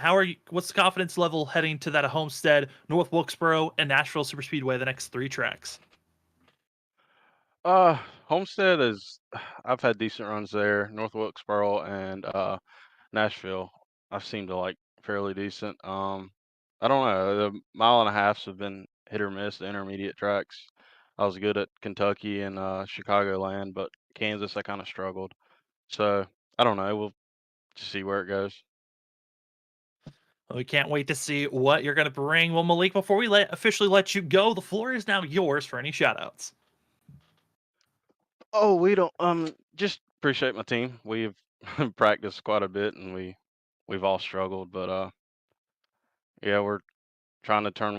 What's the confidence level heading to that Homestead, North Wilkesboro, and Nashville Superspeedway, the next 3 tracks? Homestead I've had decent runs there. North Wilkesboro and Nashville, I've seemed to like fairly decent. I don't know. The mile and a halves have been hit or miss, the intermediate tracks. I was good at Kentucky and Chicagoland, but Kansas I kind of struggled. So I don't know. We'll just see where it goes. We can't wait to see what you're going to bring. Well, Malik, before we officially let you go, the floor is now yours for any shout-outs. Oh, we don't. Just appreciate my team. We've practiced quite a bit, and we've all struggled, but yeah, we're trying to turn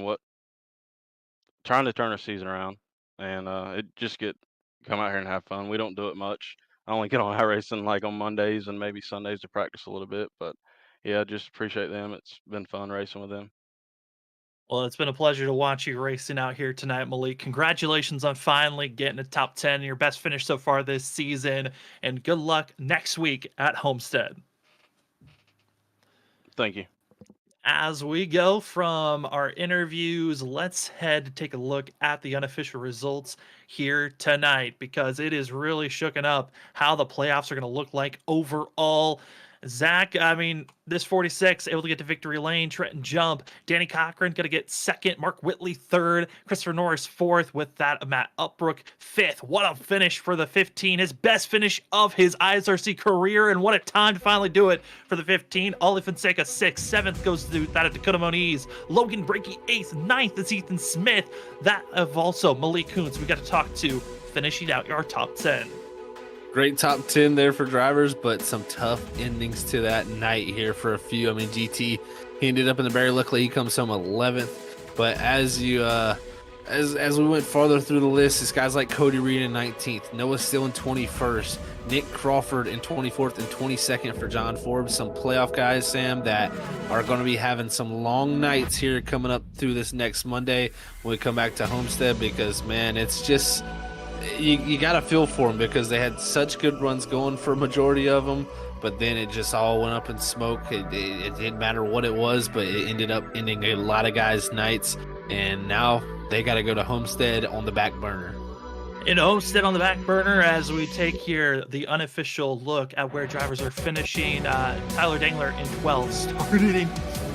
our season around, and it just come out here and have fun. We don't do it much. I only get on iRacing like on Mondays and maybe Sundays to practice a little bit, but yeah, just appreciate them. It's been fun racing with them. Well, it's been a pleasure to watch you racing out here tonight, Malik. Congratulations on finally getting a top 10, your best finish so far this season, and good luck next week at Homestead. Thank you. As we go from our interviews, let's take a look at the unofficial results here tonight, because it is really shooken up how the playoffs are going to look like overall. Zach, I mean, this 46 able to get to victory lane. Trenton jump. Danny Cochran going to get second. Mark Whitley third. Christopher Norris fourth, with that Matt Upbrook fifth. What a finish for the 15. His best finish of his ISRC career, and what a time to finally do it for the 15. Ollie Fonseca sixth. Seventh goes to that of Dakota Moniz. Logan Brakey eighth. Ninth is Ethan Smith. That of also Malik Kuntz we got to talk to, finishing out our top 10. Great top 10 there for drivers, but some tough endings to that night here for a few. I mean, GT, he ended up in the barrier. Luckily, he comes home 11th. But as you, as we went farther through the list, it's guys like Cody Reed in 19th, Noah Still in 21st, Nick Crawford in 24th and 22nd for John Forbes. Some playoff guys, Sam, that are going to be having some long nights here coming up through this next Monday when we come back to Homestead, because, man, it's just... You got to feel for them, because they had such good runs going for a majority of them, but then it just all went up in smoke. It didn't matter what it was, but it ended up ending a lot of guys' nights, and now they got to go to Homestead on the back burner. In Homestead on the back burner, as we take here the unofficial look at where drivers are finishing. Tyler Dangler in 12th, started in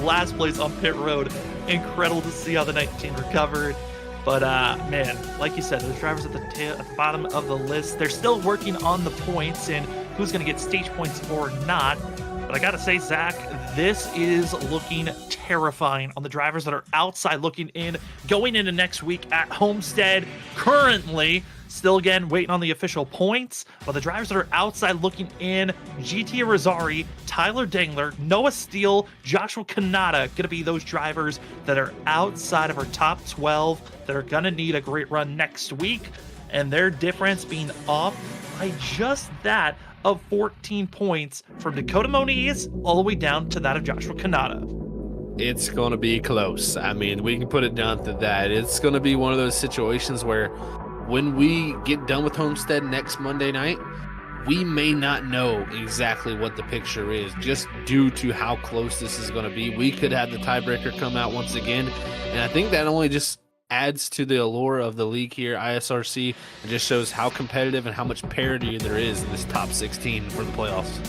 last place on pit road. Incredible to see how the 19 recovered. But, man, like you said, those drivers at the bottom of the list, they're still working on the points and who's going to get stage points or not. But I got to say, Zach, this is looking terrifying on the drivers that are outside looking in, going into next week at Homestead. Currently, Still, again, waiting on the official points, but the drivers that are outside looking in, GT Rosari, Tyler Dangler, Noah Steele, Joshua Kanata, going to be those drivers that are outside of our top 12 that are going to need a great run next week, and their difference being off by just that of 14 points from Dakota Moniz all the way down to that of Joshua Kanata. It's going to be close. I mean, we can put it down to that. It's going to be one of those situations where when we get done with Homestead next Monday night, we may not know exactly what the picture is just due to how close this is going to be. We could have the tiebreaker come out once again, and I think that only just adds to the allure of the league here, ISRC, and just shows how competitive and how much parity there is in this top 16 for the playoffs.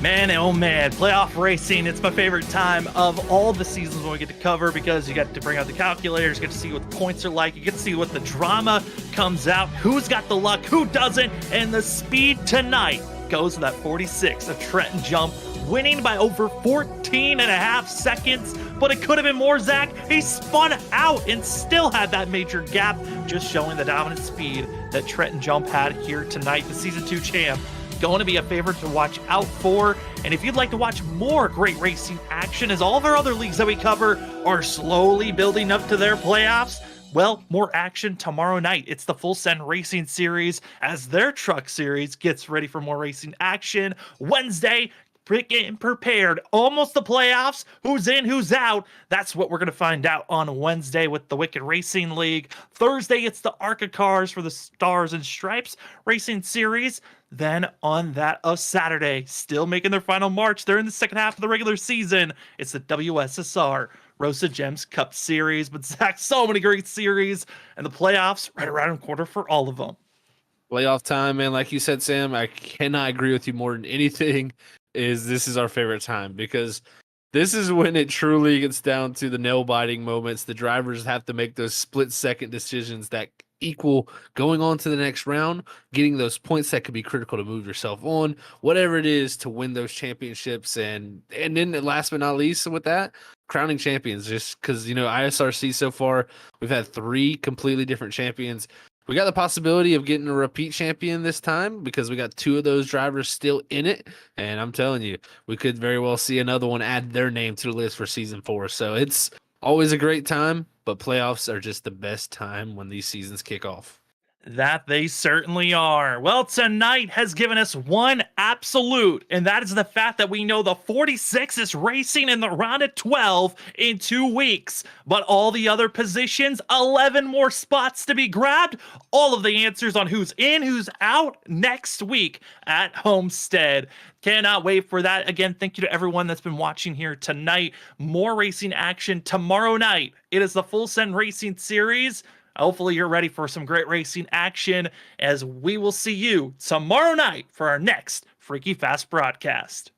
Man, oh man, playoff racing, it's my favorite time of all the seasons when we get to cover, because you get to bring out the calculators, you get to see what the points are like, you get to see what the drama comes out, who's got the luck, who doesn't, and the speed tonight goes to that 46 of Trenton Jump, winning by over 14 and a half seconds, but it could have been more, Zach. He spun out and still had that major gap, just showing the dominant speed that Trenton Jump had here tonight, the Season 2 champ. Going to be a favorite to watch out for. And if you'd like to watch more great racing action, as all of our other leagues that we cover are slowly building up to their playoffs, well, more action tomorrow night. It's the Full Send Racing Series as their truck series gets ready for more racing action. Wednesday, getting prepared, almost the playoffs, who's in, who's out. That's what we're going to find out on Wednesday with the Wicked Racing League. Thursday, it's the ARCA cars for the Stars and Stripes Racing Series. Then on that of Saturday, still making their final march, they're in the second half of the regular season, it's the WSSR Rosa Gems Cup Series. But Zach, so many great series, and the playoffs right around the corner for all of them. Playoff time, man. Like you said, Sam, I cannot agree with you more than anything. This is our favorite time, because this is when it truly gets down to the nail-biting moments. The drivers have to make those split-second decisions that equal going on to the next round, getting those points that could be critical to move yourself on, whatever it is to win those championships. And then last but not least with that, crowning champions, just because, ISRC so far, we've had 3 completely different champions. We got the possibility of getting a repeat champion this time because we got 2 of those drivers still in it. And I'm telling you, we could very well see another one add their name to the list for season 4. So it's always a great time, but playoffs are just the best time when these seasons kick off. That they certainly are. Well, tonight has given us one absolute, and that is the fact that we know the 46 is racing in the round of 12 in 2 weeks. But all the other positions, 11 more spots to be grabbed. All of the answers on who's in, who's out next week at Homestead. Cannot wait for that. Again, thank you to everyone that's been watching here tonight. More racing action tomorrow night. It is the Full Send Racing Series. Hopefully you're ready for some great racing action, as we will see you tomorrow night for our next Freaky Fast broadcast.